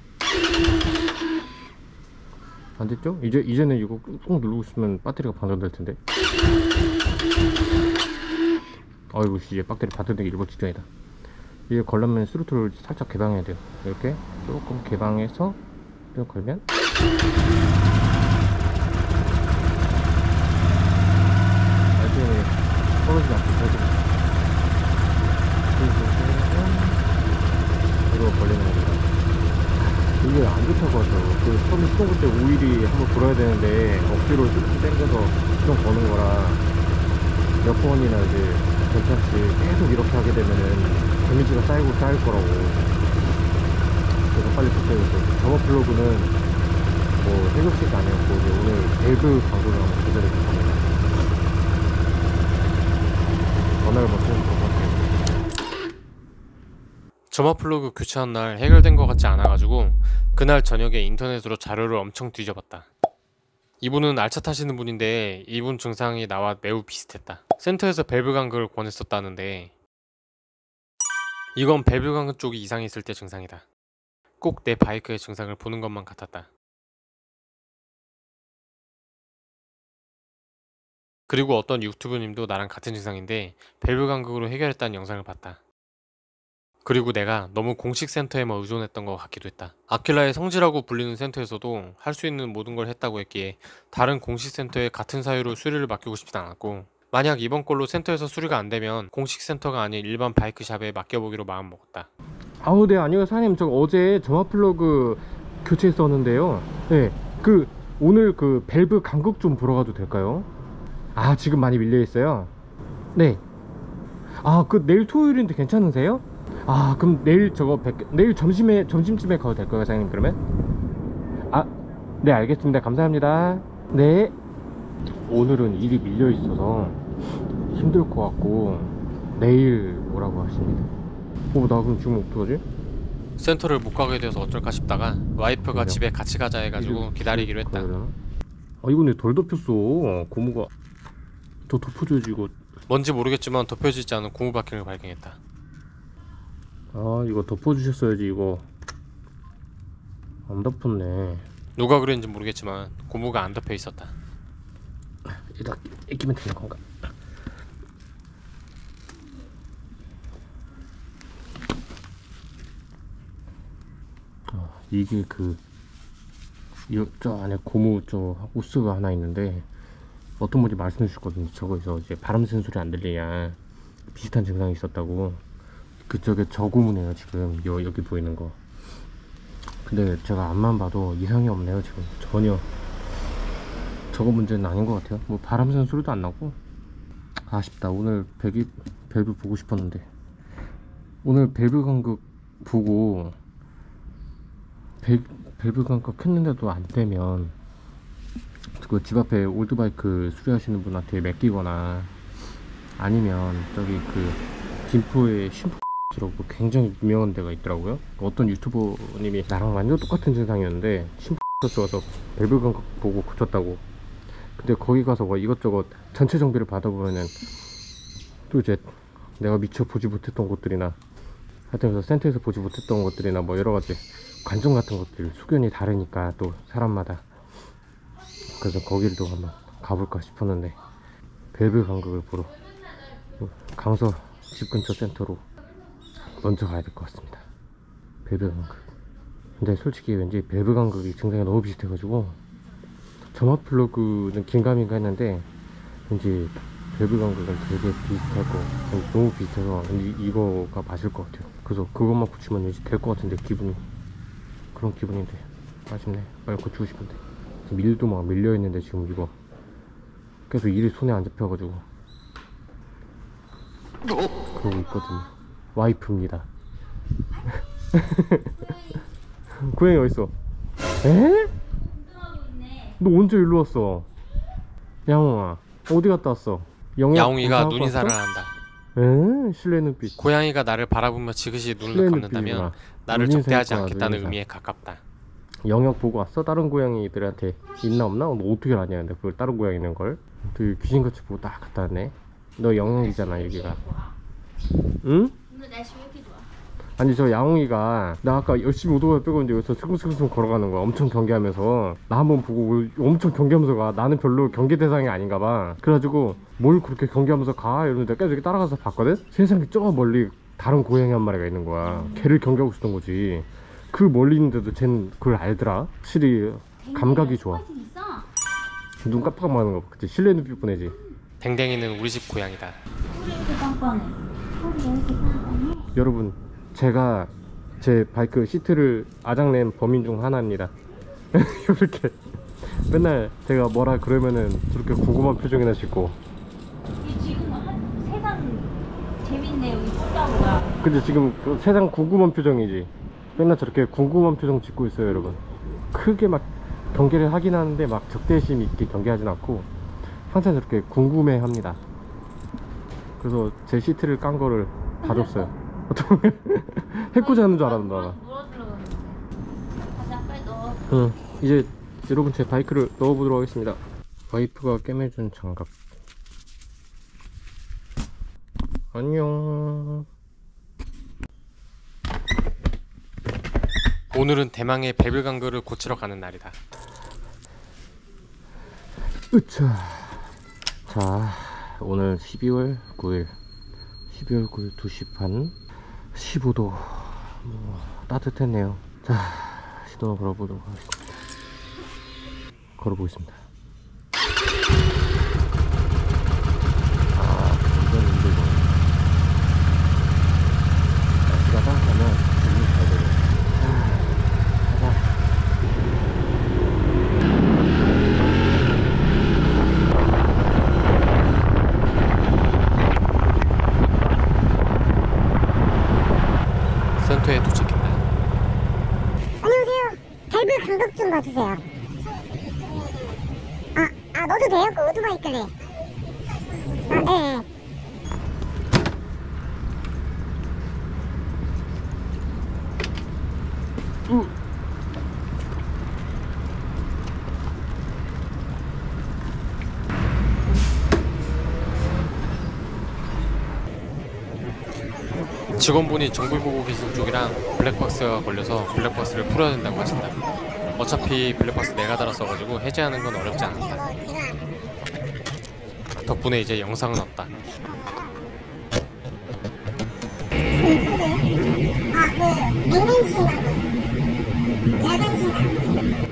안 됐죠? 이제는 이거 꾹 누르고 있으면 배터리가 방전될 텐데. 아이고, 이제 배터리 받쳐내기 일보 직전이다. 이게 걸려면 스로틀을 살짝 개방해야 돼요. 이렇게 조금 개방해서 좀 걸면 나중에 떨어지지 않고 살짝 이거 걸리는 겁니다. 이게 안 좋다고 하죠. 그 처음에 시동 걸 때 오일이 한번 돌아야 되는데 억지로 쭉 당겨서 시동 거는 거라 몇 번이나 이제 괜찮지. 계속 이렇게 하게 되면은 데미지가 쌓일 거라고. 그래서 빨리 바꿔야겠어요. 점화 플러그는 뭐 해결책이 아니었고 이제 오늘 밸브 광고를 한번 기다려볼 겁니다. 전화를 못 쓰는 것 같아요. 점화 플러그 교체한 날 해결된 것 같지 않아가지고 그날 저녁에 인터넷으로 자료를 엄청 뒤져봤다. 이분은 알차 타시는 분인데 이분 증상이 나와 매우 비슷했다. 센터에서 밸브 간극을 권했었다는데 이건 밸브 간극 쪽이 이상이 있을 때 증상이다. 꼭 내 바이크의 증상을 보는 것만 같았다. 그리고 어떤 유튜브님도 나랑 같은 증상인데 밸브 간극으로 해결했다는 영상을 봤다. 그리고 내가 너무 공식 센터에만 의존했던 것 같기도 했다. 아킬라의 성지라고 불리는 센터에서도 할 수 있는 모든 걸 했다고 했기에 다른 공식 센터에 같은 사유로 수리를 맡기고 싶진 않았고, 만약 이번 걸로 센터에서 수리가 안 되면 공식 센터가 아닌 일반 바이크샵에 맡겨보기로 마음먹었다. 아우, 네, 아니요 사장님, 저 어제 점화 플러그 교체했었는데요. 네, 그 오늘 그 밸브 간극 좀 보러 가도 될까요? 아, 지금 많이 밀려있어요. 네. 아, 그 내일 토요일인데 괜찮으세요? 아, 그럼 내일 내일 점심쯤에 가도 될까요, 사장님? 그러면? 아, 네, 알겠습니다. 감사합니다. 네. 오늘은 일이 밀려 있어서 힘들 것 같고 내일 오라고 하십니다. 나 그럼 지금 어떡하지? 센터를 못 가게 돼서 어쩔까 싶다가 와이프가 그래요? 집에 같이 가자 해가지고 기다리기로 했다. 아, 이거 왜 덜 덮였어? 고무가 더 덮어줘야지 이거. 뭔지 모르겠지만 덮여지지 않은 고무 바퀴를 발견했다. 아, 이거 덮어주셨어야지. 이거 안 덮었네. 누가 그랬는지 모르겠지만 고무가 안 덮여 있었다. 이따 끼면 되는 건가? 이게 저 안에 고무 저 호스가 하나 있는데 어떤 분이 말씀해 주셨거든요. 저거에서 이제 바람 새는 소리 안 들리냐 비슷한 증상이 있었다고. 그쪽에 저 고무네요. 지금 여기 보이는 거. 근데 제가 앞만 봐도 이상이 없네요. 지금 전혀 저거 문제는 아닌 것 같아요. 뭐 바람 새는 소리도 안 나고. 아쉽다. 오늘 밸브 보고 싶었는데. 오늘 밸브 간극 보고 밸브 간극 했는데도 안 되면 그 집 앞에 올드바이크 수리하시는 분한테 맡기거나 아니면 저기 그 김포에 심프라고 굉장히 유명한 데가 있더라고요. 어떤 유튜버님이 나랑 완전 똑같은 증상이었는데 심프에서 와서 밸브 간극 보고 고쳤다고. 근데 거기 가서 뭐 이것저것 전체 정비를 받아보면은 또 이제 내가 미처 보지 못했던 곳들이나 하여튼 그래서 센터에서 보지 못했던 것들이나 뭐 여러가지 관점 같은 것들 소견이 다르니까 또 사람마다. 그래서 거기를 또 한번 가볼까 싶었는데 밸브 간극을 보러 강서 집 근처 센터로 먼저 가야 될 것 같습니다. 밸브 간극. 근데 솔직히 왠지 밸브 간극이 증상이 너무 비슷해가지고 점압 플러그는 긴가민가 했는데 왠지 밸브 간극은 되게 비슷할 거 너무 비슷해서 왠지 이거가 맞을 것 같아요. 그래서 그것만 고치면 왠지 될 것 같은데 기분이 그런 기분인데 아쉽네. 빨리 고치고 싶은데 지금 일도 막 밀려있는데 지금 이거 계속 일이 손에 안 잡혀가지고 그러고 있거든요. 와이프입니다. 고양이 어딨어? 에? 너 언제 일로 왔어? 야옹아 어디 갔다 왔어? 야옹이가 눈인사를 한다. 에? 실내 눈빛. 고양이가 나를 바라보며 지그시 눈을 실내 감는다면 눈빛이구나. 나를 눈인사 적대하지 했구나, 않겠다는 눈인사. 의미에 가깝다. 영역 보고 왔어? 다른 고양이들한테 있나 없나? 너 어떻게 아냐 근데 그걸 다른 고양이 있는 걸? 되게 귀신같이 보고 딱 갔다 왔네. 너 영역이잖아 여기가. 응? 오늘 날씨 왜 이렇게 좋아? 아니 저 야옹이가 나 아까 열심히 오토바이 빼고 있는데 여기서 스금스금 걸어가는 거야. 엄청 경계하면서 나 한번 보고 엄청 경계하면서 가. 나는 별로 경계 대상이 아닌가 봐. 그래가지고 뭘 그렇게 경계하면서 가? 이러는데 내가 계속 이렇게 따라가서 봤거든? 세상에 저 멀리 다른 고양이 한 마리가 있는 거야. 걔를 경계하고 있었던 거지. 그 멀리 있는데도 쟨 그걸 알더라. 확실히 감각이 좋아. 눈 깜빡하는 거 그치? 실내 눈빛 보내지. 댕댕이는 우리 집 고양이다. 여러분 제가 제 바이크 시트를 아작낸 범인 중 하나입니다. 이렇게 맨날 제가 뭐라 그러면은 저렇게 궁금한 표정이나 짓고. 지금 세상 재밌네 여기 있다고요. 근데 지금 그 세상 궁금한 표정이지. 맨날 저렇게 궁금한 표정 짓고 있어요 여러분. 크게 막 경계를 하긴 하는데 막 적대심 있게 경계하진 않고 항상 저렇게 궁금해 합니다. 그래서 제 시트를 깐 거를 봐줬어요. 해코지 하는 줄 알았나 봐. 가자 빨리 넣어. 응. 이제 여러분 제 바이크를 넣어보도록 하겠습니다. 와이프가 꿰매준 장갑. 안녕. 오늘은 대망의 밸브 간극을 고치러 가는 날이다. 으차. 자 오늘 12월 9일 2시 반 15도 뭐 따뜻했네요. 자 시동을 걸어보도록 하겠습니다. 걸어보겠습니다. 이건 힘들고 날씨가 따뜻하면 기분이 잘 되네. 가자. 센터에 도착했다. 안녕하세요. 밸브 간극 좀 봐주세요. 넣어도 돼요? 그 오토바이 끌래. 네. 직원분이 정비 보고 계신 쪽이랑 블랙박스가 걸려서 블랙박스를 풀어야 된다고 하신다. 어차피 블랙박스 내가 달았어가지고 해제하는 건 어렵지 않았다. 덕분에 이제 영상은 없다.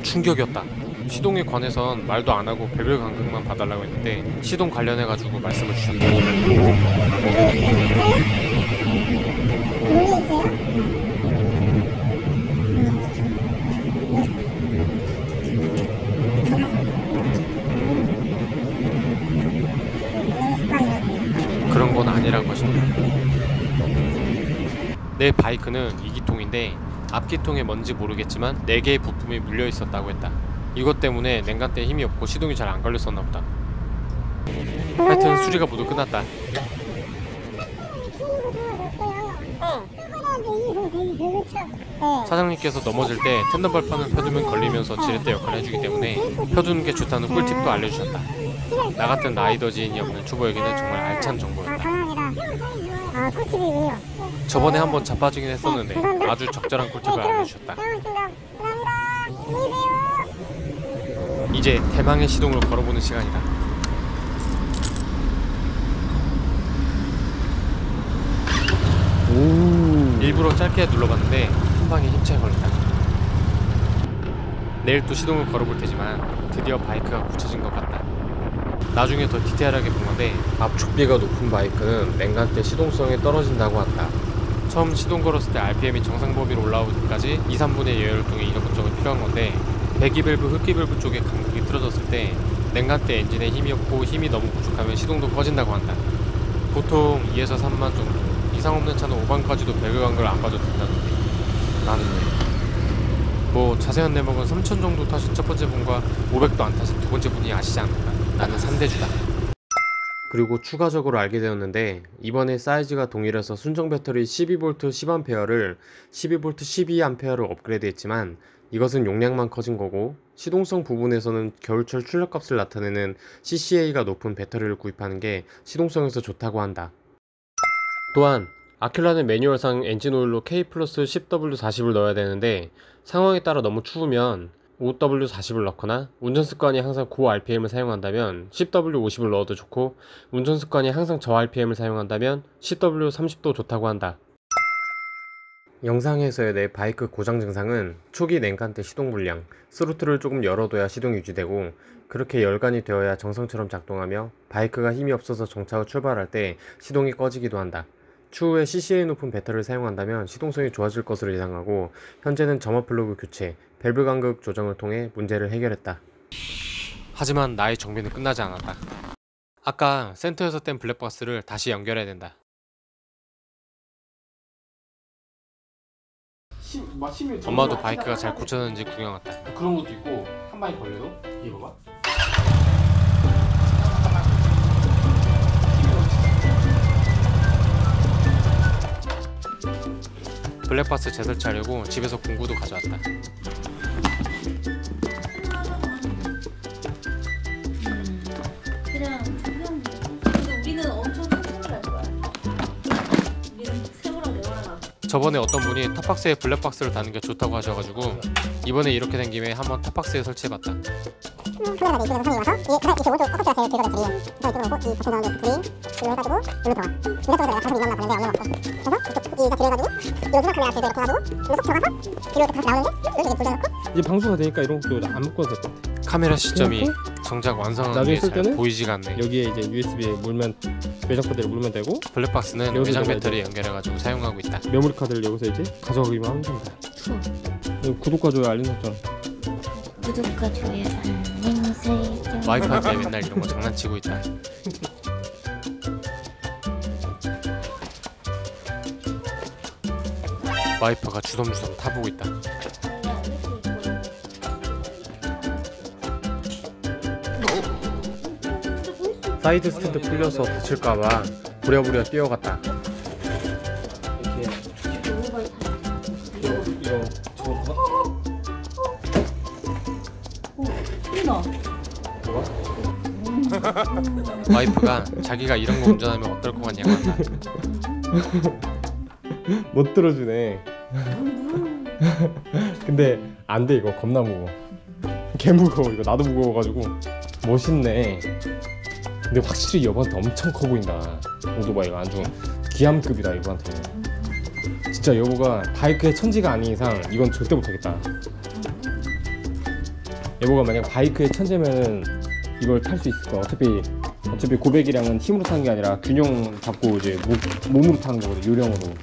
충격이었다. 시동에 관해선 말도 안 하고 밸브 간극만 봐달라고 했는데 시동 관련해가지고 말씀을 주셨다. 그런 건 아니라고 하신다. 내 바이크는 2기통인데 앞기통에 뭔지 모르겠지만 4개의 부품이 물려 있었다고 했다. 이것 때문에 냉간대에 힘이 없고 시동이 잘 안 걸렸었나 보다. 하여튼 수리가 모두 끝났다. 네. 네. 사장님께서 넘어질 때 텐덤 발판을 펴두면 걸리면서 지렛대 역할을 해주기 때문에 펴두는 게 좋다는 꿀팁도 알려주셨다. 나 같은 라이더 지인이 없는 초보에게는 정말 알찬 정보였다. 감사합니다. 꿀팁이에요. 저번에 한번 자빠지긴 했었는데 아주 적절한 꿀팁을 알려주셨다. 잘 먹겠습니다. 감사합니다. 안녕히 계세요. 이제 대망의 시동을 걸어보는 시간이다. 일부러 짧게 눌러봤는데 한 방에 힘차게 걸린다. 내일 또 시동을 걸어볼 테지만 드디어 바이크가 굳혀진 것 같다. 나중에 더 디테일하게 본 건데 압축비가 높은 바이크는 냉간 때 시동성이 떨어진다고 한다. 처음 시동 걸었을 때 RPM이 정상 범위로 올라오기 때까지 2~3분의 예열동의 이력적이 필요한 건데 배기밸브, 흡기밸브 쪽에 간극이 틀어졌을 때 냉간 때 엔진에 힘이 없고 힘이 너무 부족하면 시동도 꺼진다고 한다. 보통 2에서 3만 정도, 이상 없는 차는 5반까지도 배그 간극을 안 봐도 된다는데 나는 뭐 자세한 내막은 3,000 정도 타신 첫 번째 분과 500도 안 타신 두 번째 분이 아시지 않을까. 나는 3대주다. 그리고 추가적으로 알게 되었는데 이번에 사이즈가 동일해서 순정 배터리 12V 10A를 12V 12A로 업그레이드 했지만 이것은 용량만 커진 거고 시동성 부분에서는 겨울철 출력값을 나타내는 CCA가 높은 배터리를 구입하는 게 시동성에서 좋다고 한다. 또한 아큘라는 매뉴얼상 엔진오일로 K+10W40을 넣어야 되는데 상황에 따라 너무 추우면 5W40을 넣거나 운전습관이 항상 고 RPM을 사용한다면 10W50을 넣어도 좋고 운전습관이 항상 저 RPM을 사용한다면 10W30도 좋다고 한다. 영상에서의 내 바이크 고장 증상은 초기 냉간 때 시동 불량, 스로틀을 조금 열어둬야 시동이 유지되고 그렇게 열간이 되어야 정상처럼 작동하며 바이크가 힘이 없어서 정차 후 출발할 때 시동이 꺼지기도 한다. 추후에 CCA 높은 배터리를 사용한다면 시동성이 좋아질 것으로 예상하고 현재는 점화 플러그 교체, 밸브 간극 조정을 통해 문제를 해결했다. 하지만 나의 정비는 끝나지 않았다. 아까 센터에서 뗀 블랙박스를 다시 연결해야 된다. 엄마도 바이크가 잘 고쳐졌는지 구경 왔다. 그런 것도 있고 한 방에 걸려도 이거 봐봐. 블랙박스 재설치하려고 집에서 공구도 가져왔다. 그냥 근데 우리는 엄청 천천히 갈 거야. 우리는 세우랑 내워랑 저번에 어떤 분이 탑박스에 블랙박스를 다는 게 좋다고 하셔가지고 이번에 이렇게 된 김에 한번 탑박스에 설치해봤다. 카메라가 이쪽에서 선이 와서 이게 오른쪽 꺾어줘야 제일 긁어내 드림. 그래서 이쪽으로 오고 이 버튼 가운데 드림 이걸 해가지고 여기로 들어가. 이쪽에서 내가 가슴 이만만 가는데 얼마 없고. 그래서 이쪽 이자 들어가지고 여기서 카메라 앞에 이렇게 해가지고 여기서 속 들어가서 뒤로 이렇게 다시 나오는데 여기 불 넣고 이제 방수가 되니까 이런 것도 안 묶어도 될 것 같아. 카메라 시점이 정작 완성한 나중에 게 쓸 잘 때는 보이지가 않네. 여기에 이제 USB에 물면 외장 배터리 물면 되고 블랙박스는 여기서 외장 넣어야 배터리 연결해가지고 사용하고 있다. 메모리 카드를 여기서 이제 가져가기만 하면 된다. 여기 구독과 좋아요 알림 설정. 구독과 좋아요 알림 설정. 와이프 할 때 맨날 이런 거 장난치고 있다. 와이프가 주섬주섬 타보고 있다. 사이드 스탠드 풀려서 다칠까봐 부랴부랴 뛰어갔다. 이거 저거 와이프가 자기가 이런 거 운전하면 어떨 것 같냐고 한다. 못 들어주네. 근데 안 돼 이거 겁나 무거워. 개 무거워 이거. 나도 무거워가지고. 멋있네. 근데 확실히 여보한테 엄청 커 보인다. 오토바이가 아주 기암급이다 여보한테는. 진짜 여보가 바이크의 천지가 아닌 이상 이건 절대 못하겠다. 여보가 만약 바이크의 천재면은 이걸 탈 수 있을 거야. 어차피 고백이랑은 힘으로 타는 게 아니라 균형 잡고 이제 몸으로 타는 거거든. 요령으로.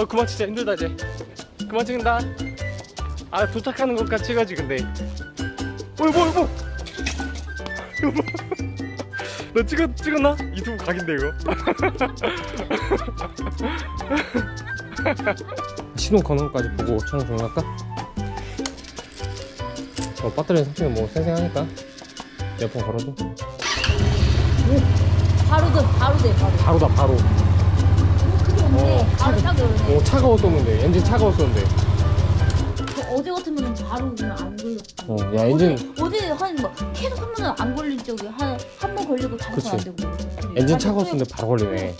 그만 진짜 힘들다 이제. 그만 찍는다. 도착하는 것까지 찍어야지 근데. 여보 너 찍었나? 유튜브 각인데 이거. 시동 거는 것까지 보고 촬영 종료할까? 배터리 상태가 뭐 쌩쌩하니까 에어컨 걸어도 바로 돼 바로. 바로다 바로. 바로 차가 오네. 차가웠었는데 엔진 차가웠었는데. 어제 같으면 바로 그냥 안 걸렸어. 야 엔진 어제 한뭐 계속 하면은 안 걸릴 적이 한 번 걸리고 다시 그치. 안 되고. 엔진 차가웠었는데 바로 걸리네.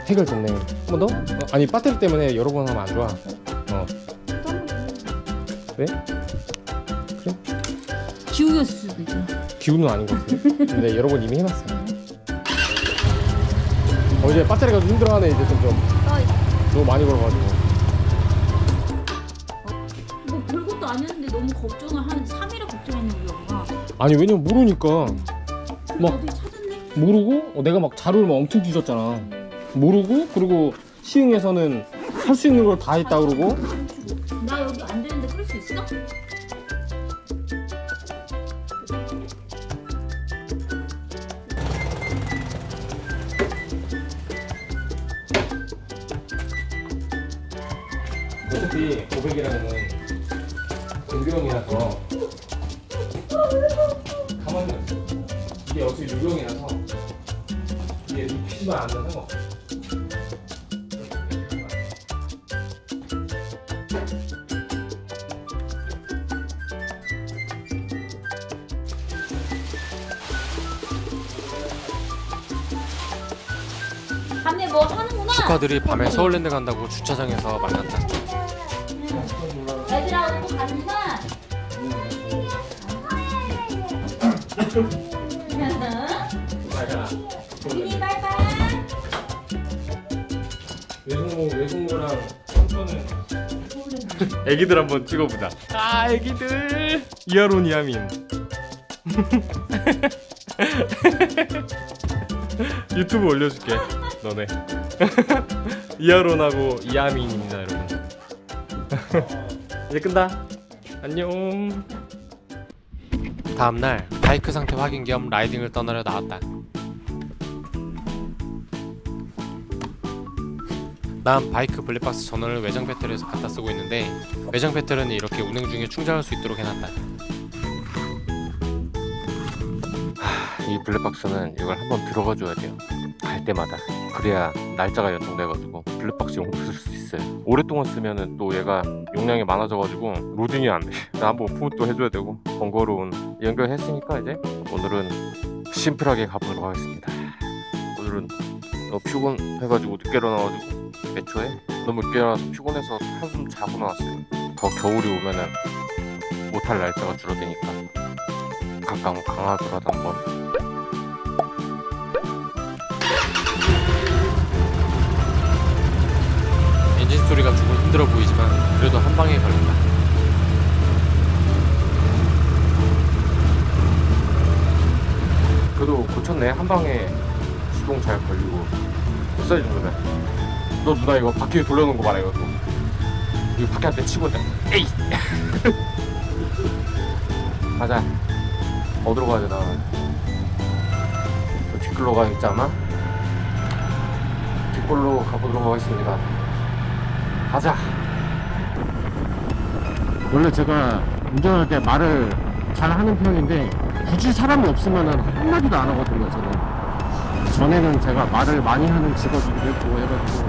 해결됐네. 한 번 더? 아니 배터리 때문에 여러 번 하면 안 좋아. 왜? 기우였을 수도 있죠. 기운은 아닌 것 같아. 근데 여러 번 이미 해봤어. 이제 배터리가 좀 힘들어하네 이제 좀 너무 많이 걸어가지고. 뭐 별것도 아니었는데 너무 걱정을 한 3일을 걱정했는 우리 엄마. 아니 왜냐면 모르니까 막 어디 찾았네? 모르고 내가 막 자료를 막 엄청 뒤졌잖아. 모르고 그리고 시흥에서는 할 수 있는 걸 다 했다 그러고. 나 여기 안 되는데 끌 수 있어? 어차피 고백이라는 공병이라서 가만히 있어. 이게 어차피 유령이라서 이게 눕히지만 않는 상관없어. 밤에 뭐 하는구나. 조카들이 밤에 서울랜드 간다고 주차장에서 만났다. 애들하고 또 가는구나. 미니 빨빨. 외숙모랑 삼촌은 애기들 한번 찍어보자. 아 애기들 이하론 이하민. 유튜브 올려줄게 너네. 이하론하고 이하민입니다 여러분. 이제 끈다. 안녕. 다음날 바이크 상태 확인 겸 라이딩을 떠나려 나왔다. 난 바이크 블랙박스 전원을 외장 배터리에서 갖다 쓰고 있는데 외장 배터리는 이렇게 운행 중에 충전할 수 있도록 해놨다. 이 블랙박스는 이걸 한번 들어가 줘야 돼요. 갈 때마다. 그래야 날짜가 연동돼가지고 블랙박스 용도 쓸 수 있어요. 오랫동안 쓰면은 또 얘가 용량이 많아져가지고 로딩이 안 돼. 한번 오픈도 해줘야 되고 번거로운. 연결했으니까 이제 오늘은 심플하게 가보도록 하겠습니다. 오늘은 너무 피곤해가지고 늦게 일어나가지고 애초에 너무 늦게 일어나서 피곤해서 한숨 자고 나왔어요. 더 겨울이 오면은 못할 날짜가 줄어드니까 가까운 강화도라도 한번. 엔진 소리가 조금 힘들어 보이지만 그래도 한 방에 걸린다. 그래도 고쳤네. 한 방에 시동 잘 걸리고. 비싸지 정도면. 너 누나 이거 바퀴 돌려놓은 거 봐라 이거 또. 이거 바퀴 한 대 치고 있다. 에이. 가자. 어디로 가야 되나? 저 뒷글로 가야겠지 아마? 뒷글로 가보도록 하겠습니다. 가자. 원래 제가 운전할 때 말을 잘 하는 편인데 굳이 사람이 없으면 한마디도 안 하거든요. 전에는 제가 말을 많이 하는 직업이기도 했고 해가지고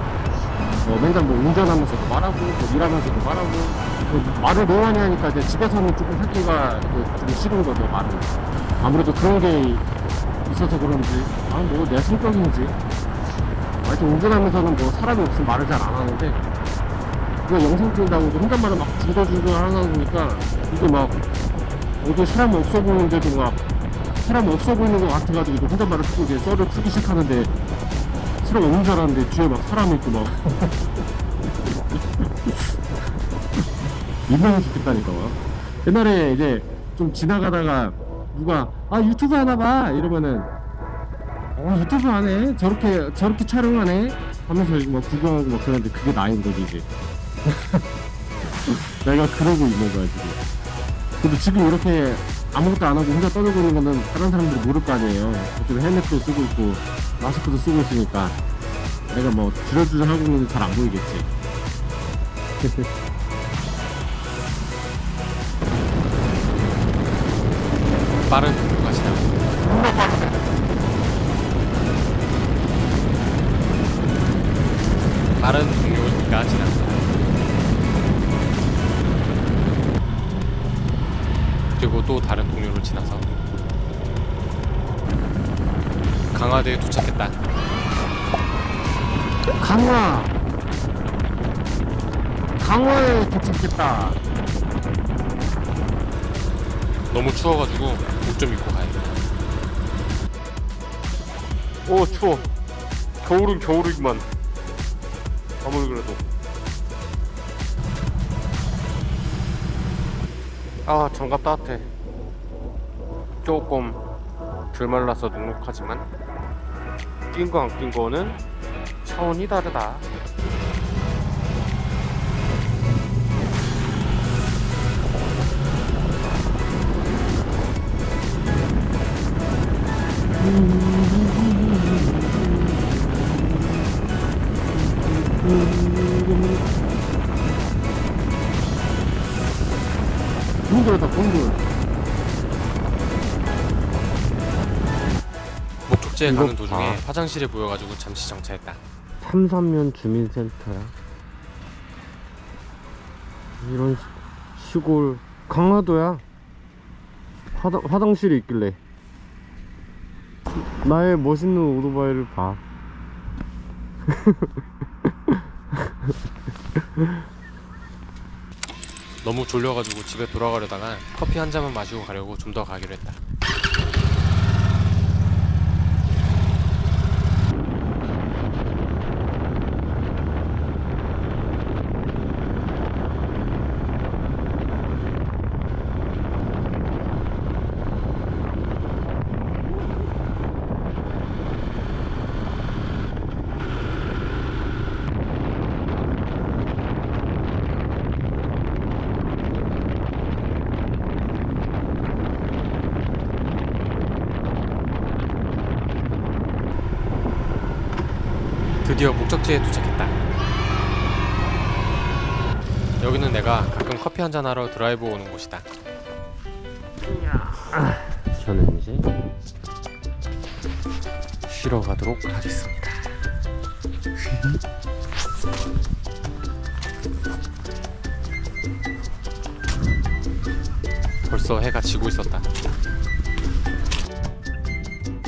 맨날 뭐 운전하면서도 말하고 뭐 일하면서도 말하고 말을 너무 많이 하니까 이제 집에서는 조금 하기가 좀 싫은 거죠. 말을. 아무래도 그런 게 있어서 그런지 뭐 내 성격인지 하여튼 운전하면서는 뭐 사람이 없으면 말을 잘 안 하는데 이거 영상 찍는다고 혼잣말을 막 중얼중얼 하다 보니까 이게 막 어디 사람 없어 보이는데도 막 사람 없어 보이는 것 같아가지고 혼잣말을 쓰고 이제 썰을 풀기 시작하는데 사람 없는 줄 알았는데 뒤에 막 사람이 있고 막 민망해 죽겠다니까. 옛날에 이제 좀 지나가다가 누가 유튜브 하나봐 이러면은 유튜브 하네 저렇게 촬영하네 하면서 막 구경하고 막 그러는데 그게 나인 거지 이제. 내가 그러고 있는 거야 지금. 근데 지금 이렇게 아무것도 안 하고 혼자 떠들고 있는 거는 다른 사람들이 모를 거 아니에요. 어차피 헬멧도 쓰고 있고 마스크도 쓰고 있으니까 내가 뭐 주저주저 하고 있는데 잘 안 보이겠지. 빠른 가시다. 다른 동료가 지났어요. 그리고 또 다른 동료를 지나서 강화대에 도착했다. 강화에 도착했다. 너무 추워가지고 옷 좀 입고 가야겠다. 오 추워. 겨울은 겨울이구만. 아무리 그래도. 아 장갑 따뜻해. 조금 덜 말라서 눅눅하지만 낀 거 안 낀 거는 차원이 다르다. 동굴이다 동굴. 목적지에 이거 가는 도중에 봐. 화장실에 보여가지고 잠시 정차했다. 삼삼면 주민센터야. 이런 시골 강화도야. 화장실이 있길래. 나의 멋있는 오토바이를 봐. 너무 졸려가지고 집에 돌아가려다가 커피 한 잔만 마시고 가려고 좀 더 가기로 했다. 드디어 목적지에 도착했다. 여기는 내가 가끔 커피 한잔 하러 드라이브 오는 곳이다. 저는 이제 쉬러 가도록 하겠습니다. 벌써 해가 지고 있었다.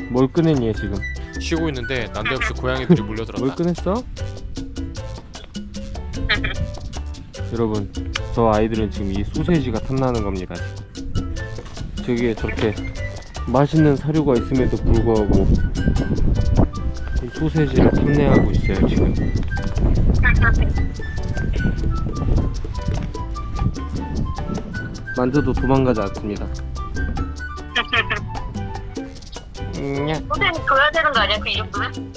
뭘 꺼냈니 지금? 쉬고 있는데 난데없이 고양이들이 몰려들었다. 뭘 꺼냈어? 여러분, 저 아이들은 지금 이 소세지가 탐나는 겁니다. 저기에 저렇게 맛있는 사료가 있음에도 불구하고 이 소세지를 탐내하고 있어요 지금. 만져도 도망가지 않습니다. 선생님 줘야 되는 거 아니야? 그 정도면?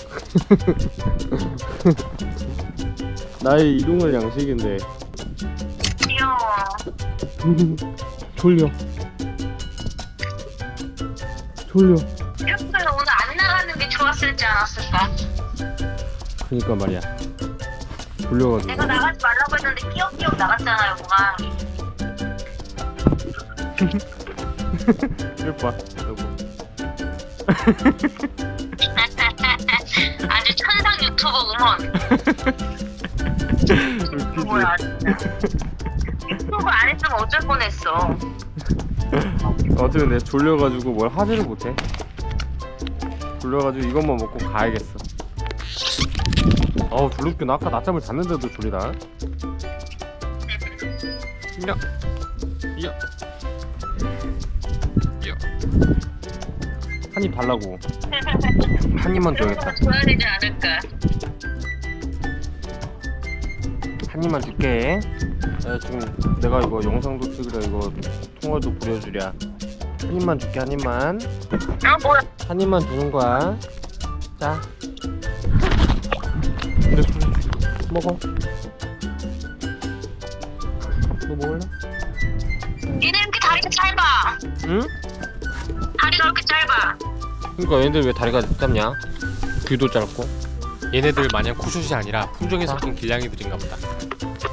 나의 이동할 양식인데. 귀여워. 졸려. 이렇게 오늘 안 나가는 게 좋았을지 않았을까? 그니까 말이야. 졸려가지고. 내가 나가지 말라고 했는데 끼역끼역 나갔잖아요, 뭐가. 이거 봐, 여보. 아주 천상 유튜버 음원. 뭐야, 진짜. 유튜브 안 했으면 어쩔 뻔했어. 어차피 내가 졸려가지고 뭘 하지를 못해. 졸려가지고 이것만 먹고 가야겠어. 어우 졸립게 나 아까 낮잠을 잤는데도 졸리다. 야, 야, 야. 한 입 달라고. 한 입만 줘야겠다. 줘야 되지 않을까? 한 입만 줄게. 야, 지금 내가 이거 영상도 찍으려 이거 통화도 부려주랴. 한 입만 줄게. 한 입만. 아, 뭐야. 한 입만 주는 거야. 자. 그래, 먹어. 너 먹을래? 니네 이렇게 다리가 짧아. 응? 다리가 이렇게 짧아. 그러니까 얘네들 왜 다리가 짧냐? 귀도 짧고. 얘네들 마냥 코숏이 아니라 품종이 섞인 길냥이들인가 보다.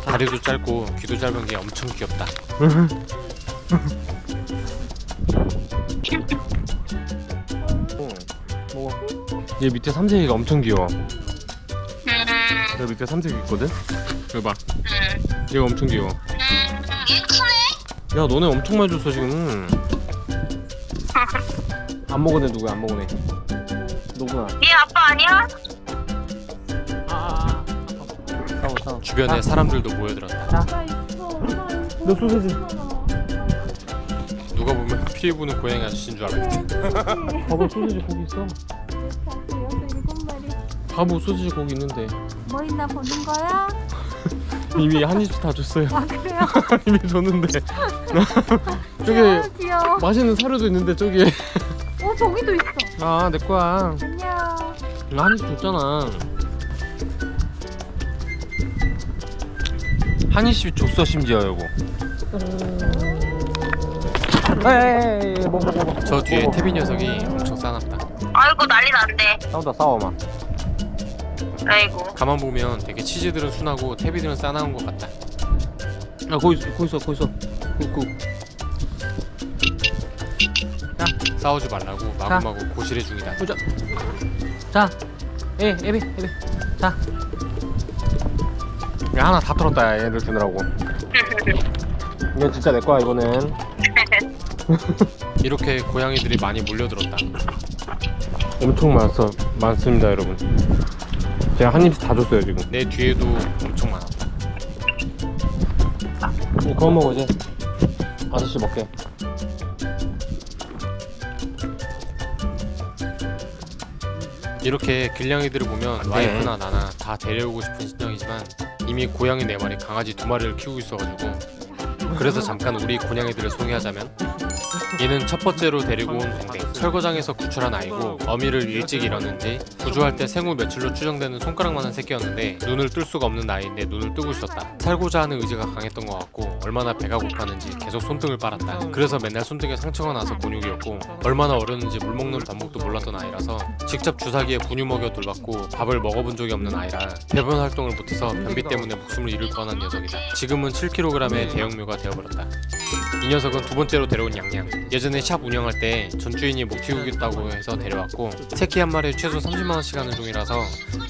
다리도 짧고 귀도 짧은 게 엄청 귀엽다. 먹어. 얘 밑에 삼색이가 엄청 귀여워. 여기 밑에 삼색 있거든? 여기 봐. 응. 얘가 엄청 귀여워. 얘 크네? 야, 너네 엄청 많이 줬어 지금. 안 먹은 애 누구야? 안 먹은 애. 너구나. 얘 아빠 아니야? 싸워. 주변에 사람들도 모여들었다. 너 소세지. 누가 보면 피해 보는 고양이 아저씨인 줄 알았는데. 봐봐, 소세지 거기 있어. 바보, 소세지 거기 있는데. 뭐 있나 보는 거야? 이미 한 입씩 다 줬어요. 아 그래요? 이미 줬는데. 귀여워 저기 귀여워. 맛있는 사료도 있는데 저기. 저기도 있어. 아, 내 거야. 안녕. 이거 한 입 줬잖아. 한 입씩 줬어 심지어 여보. 에이, 뭐. 저 뒤에 태비 녀석이 엄청 싸납다. 아이고 난리 났네. 싸워 마. 아이고. 가만 보면 되게 치즈들은 순하고 태비들은 싸나운 것 같다. 아, 거기 있어. 그. 싸우지 말라고 마구마구 고실해 중이다. 보자. 자, 에비. 자. 야, 하나 다 털었다, 야, 얘들 주느라고. 이건 진짜 내 거야, 이거는. 이렇게 고양이들이 많이 몰려들었다. 엄청 많습니다, 여러분. 제가 한 입씩 다 줬어요, 지금. 내 뒤에도 엄청 많았다. 그거 먹어, 이제. 아저씨 먹게. 이렇게 길냥이들을 보면 와이프나 나나 다 데려오고 싶은 심정이지만 이미 고양이 4마리, 강아지 2마리를 키우고 있어가지고 그래서 잠깐 우리 고양이들을 소개하자면 얘는 첫 번째로 데리고 온 뱅뱅. 철거장에서 구출한 아이고 어미를 일찍 잃었는지 구조할 때 생후 며칠로 추정되는 손가락만한 새끼였는데 눈을 뜰 수가 없는 나이인데 눈을 뜨고 있었다. 살고자 하는 의지가 강했던 것 같고 얼마나 배가 고팠는지 계속 손등을 빨았다. 그래서 맨날 손등에 상처가 나서 곤욕이었고 얼마나 어렸는지 물 먹는 방법도 몰랐던 아이라서 직접 주사기에 분유 먹여 돌봤고 밥을 먹어본 적이 없는 아이라 배변 활동을 못해서 변비 때문에 목숨을 잃을 뻔한 녀석이다. 지금은 7kg의 대형묘가 되어버렸다. 이 녀석은 두 번째로 데려온 양양. 예전에 샵 운영할 때 전 주인이 못 키우겠다고 해서 데려왔고 새끼 한 마리에 최소 30만원씩 하는 중이라서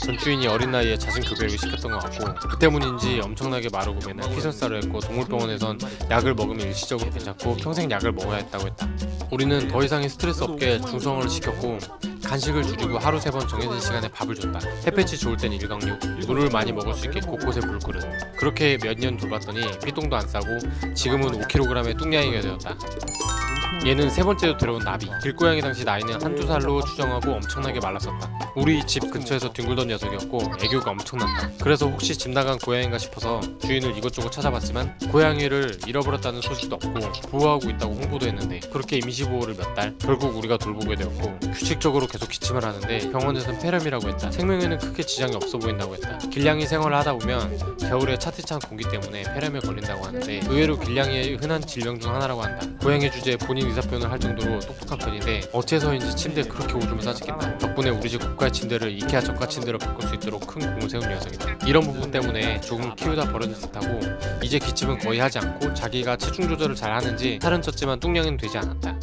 전 주인이 어린 나이에 잦은 급여를 시켰던 것 같고 그 때문인지 엄청나게 마르고 맨날 피선살을 했고 동물병원에선 약을 먹으면 일시적으로 괜찮고 평생 약을 먹어야 했다고 했다. 우리는 더 이상의 스트레스 없게 중성화를 시켰고 간식을 줄이고 하루 3번 정해진 시간에 밥을 줬다. 햇볕이 좋을 땐 일광욕, 물을 많이 먹을 수 있게 곳곳에 물그릇. 그렇게 몇 년 돌봤더니 피똥도 안 싸고 지금은 5kg의 뚱냥이가 되었다. 얘는 세 번째로 데려온 나비. 길고양이 당시 나이는 한두 살로 추정하고 엄청나게 말랐었다. 우리 집 근처에서 뒹굴던 녀석이었고 애교가 엄청났다. 그래서 혹시 집 나간 고양이인가 싶어서 주인을 이것저것 찾아봤지만 고양이를 잃어버렸다는 소식도 없고 보호하고 있다고 홍보도 했는데 그렇게 임시보호를 몇 달, 결국 우리가 돌보게 되었고 규칙적으로 계속 기침을 하는데 병원에서는 폐렴이라고 했다. 생명에는 크게 지장이 없어 보인다고 했다. 길냥이 생활을 하다 보면 겨울에 차디찬 공기 때문에 폐렴에 걸린다고 하는데 의외로 길냥이의 흔한 질병 중 하나라고 한다. 고양이 주제에 본인 의사표현을 할 정도로 똑똑한 편인데 어째서인지 침대에 그렇게 오줌을 싸짓겠다. 덕분에 우리 집 고가의 침대를 이케아 저가 침대로 바꿀 수 있도록 큰 공을 세운 녀석이다. 이런 부분 때문에 조금 키우다 버려진 듯하고 이제 기침은 거의 하지 않고 자기가 체중 조절을 잘 하는지 살은 쪘지만 뚱냥이는 되지 않았다.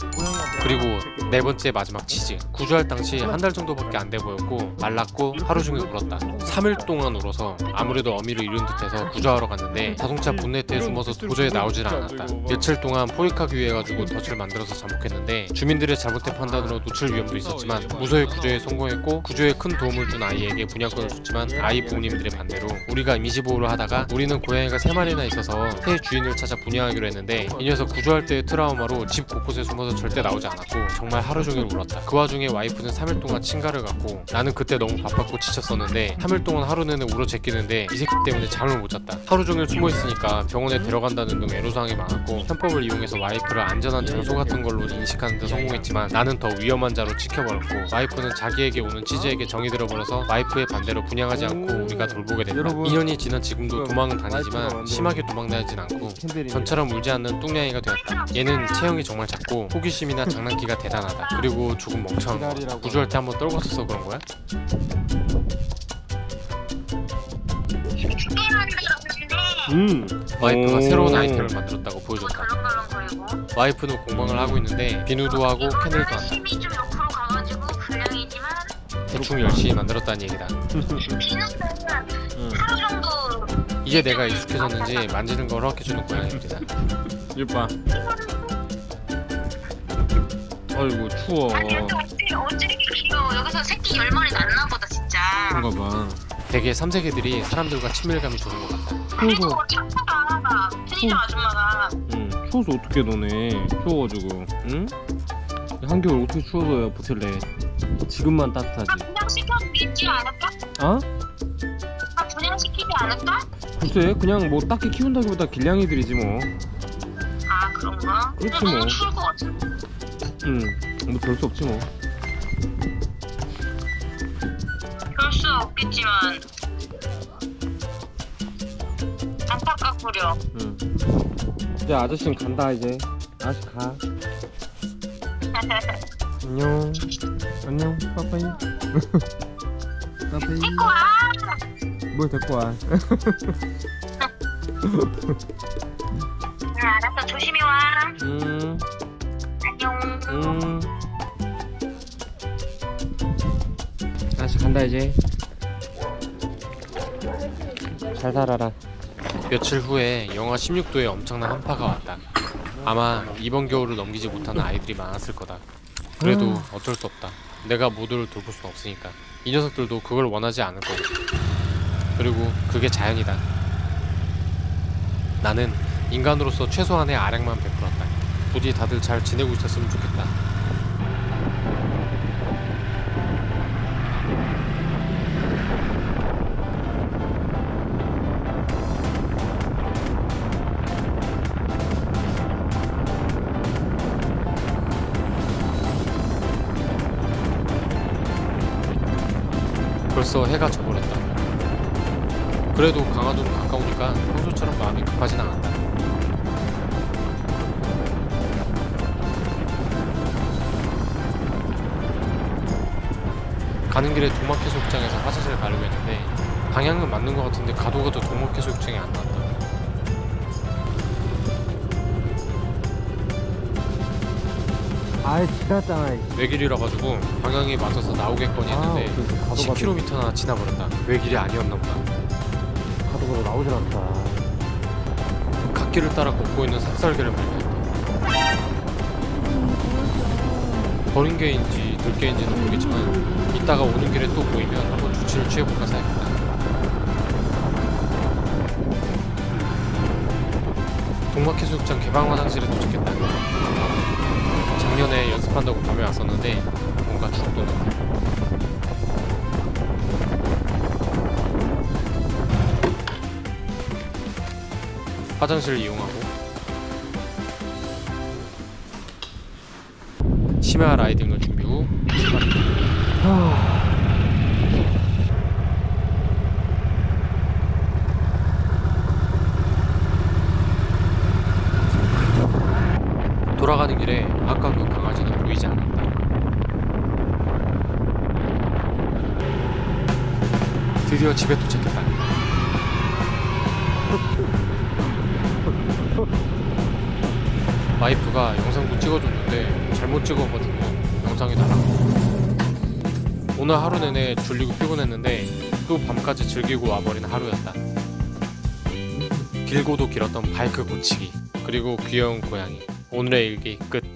그리고 네 번째 마지막 치즈. 구조할 당시 한 달 정도밖에 안 돼 보였고 말랐고 하루 종일 울었다. 3일 동안 울어서 아무래도 어미를 잃은 듯해서 구조하러 갔는데 자동차 본네트에 숨어서 도저히 나오질 않았다. 며칠 동안 포획하기 위해 가지고 덫을 만들어서 잠복했는데 주민들의 잘못된 판단으로 노출 위험도 있었지만 무사히 구조에 성공했고 구조에 큰 도움을 준 아이에게 분양권을 줬지만 아이 부모님들의 반대로 우리가 임시보호를 하다가 우리는 고양이가 3마리나 있어서 새 주인을 찾아 분양하기로 했는데 이 녀석 구조할 때의 트라우마로 집 곳곳에 숨어서 절대 나오지 않았고 정말 하루 종일 울었다. 그 와중에 와이프는 3일 동안 친가를 갔고 나는 그때 너무 바빴고 지쳤었는데 3일 동안 하루 내내 울어 제끼는데 이 새끼 때문에 잠을 못 잤다. 하루 종일 숨어 있으니까 병원에 데려간다는 등 애로사항이 많았고 편법을 이용해서 와이프를 안전한 장소 같은 걸로 인식하는 데 성공했지만 나는 더 위험한 자로 찍혀버렸고 와이프는 자기에게 오는 치즈에게 정이 들어버려서 와이프의 반대로 분양하지 않고 우리가 돌보게 됐다. 2년이 지난 지금도 도망은 다니지만 심하게 도망다니진 않고 전처럼 울지 않는 뚱냥이가 되었다. 얘는 체형이 정말 작고 호기심이나 장난기가 대단하다. 그리고 조금 멍청한 거. 구조할 때 한번 떨궜어서 그런 거야? 와이프가 새로운 아이템을 만들었다고 보여줬다. 덜렁덜렁거리고. 와이프는 공방을 하고 있는데 비누도 하고 캔들도 한다. 힘이 좀 옆으로 가가지고 불량이지만 대충 열심히 만들었다는 얘기다. 비누는 하루 정도 이제 내가 익숙해졌는지 만지는 걸 허락해주는 고양이입니다. 이봐. 아이고 추워. 아니 근데 어째 이렇게 귀여워. 여기서 새끼 10마리 났나 보다 진짜. 그런가 봐. 되게 삼색애들이 사람들과 친밀감이 좋은 것 같다. 그리고 착하다. 편의점 아줌마가. 응. 추워서 어떻게 노네. 추워가지고. 응? 한겨울 어떻게 추워서야 버틸래. 지금만 따뜻하지. 나 분양시켜주지 않을까? 어? 나 분양시키지 않을까? 글쎄 그냥 뭐 딱히 키운다기보다 길냥이들이지 뭐. 아 그런가? 그렇지 근데 뭐. 너무 추울 것 같아. 응. 뭐 별 수 없지 뭐. 그럴 수 없겠지만 안타깝구려. 응. 이제 아저씨는 간다 이제. 아저씨 가. 안녕. 안녕. 빠빠이. 빠빠이. 데리고 와. 뭘 데리고 와. 알았어. 조심히 와. 안녕. 아저씨 간다 이제. 잘 살아라. 며칠 후에 영하 16도의 엄청난 한파가 왔다. 아마 이번 겨울을 넘기지 못하는 아이들이 많았을 거다. 그래도 어쩔 수 없다. 내가 모두를 돌볼 수 없으니까. 이 녀석들도 그걸 원하지 않을 거고. 그리고 그게 자연이다. 나는 인간으로서 최소한의 아량만 베풀었다. 부디 다들 잘 지내고 있었으면 좋겠다. 벌써 해가 져버렸다. 그래도 강화도는 가까우니까 평소처럼 마음이 급하진 않았다. 가는 길에 동막해수욕장에서 화장실을 가려고 했는데 방향은 맞는 것 같은데 가도 동막해수욕장이 안 나왔다. 아이 지났잖아. 외길이라 가지고 방향이 맞아서 나오겠거니 했는데 10km나 지나버렸다. 외길이 아니었나 보다. 가도가 나오질 않다. 갓길을 따라 걷고 있는 삭살개를 발견했다. 버린 개인지 들개인지는 모르겠지만 이따가 오는 길에 또 보이면 한번 조치를 취해볼까 생각했다. 동막해수욕장 개방 화장실에 도착했다. 작년에 연습한다고 밤에 왔었는데 뭔가 추억 돋는다. 화장실을 이용하고 심야 라이딩을 준비 후 출발했다. 돌아가는 길에 아까 그 강아지는 보이지 않았다. 드디어 집에 도착했다. 와이프가 영상도 찍어줬는데 잘못 찍어가지고 영상이 나갔고 오늘 하루 내내 졸리고 피곤했는데 또 밤까지 즐기고 와버린 하루였다. 길고도 길었던 바이크 고치기 그리고 귀여운 고양이 오늘의 일기 끝.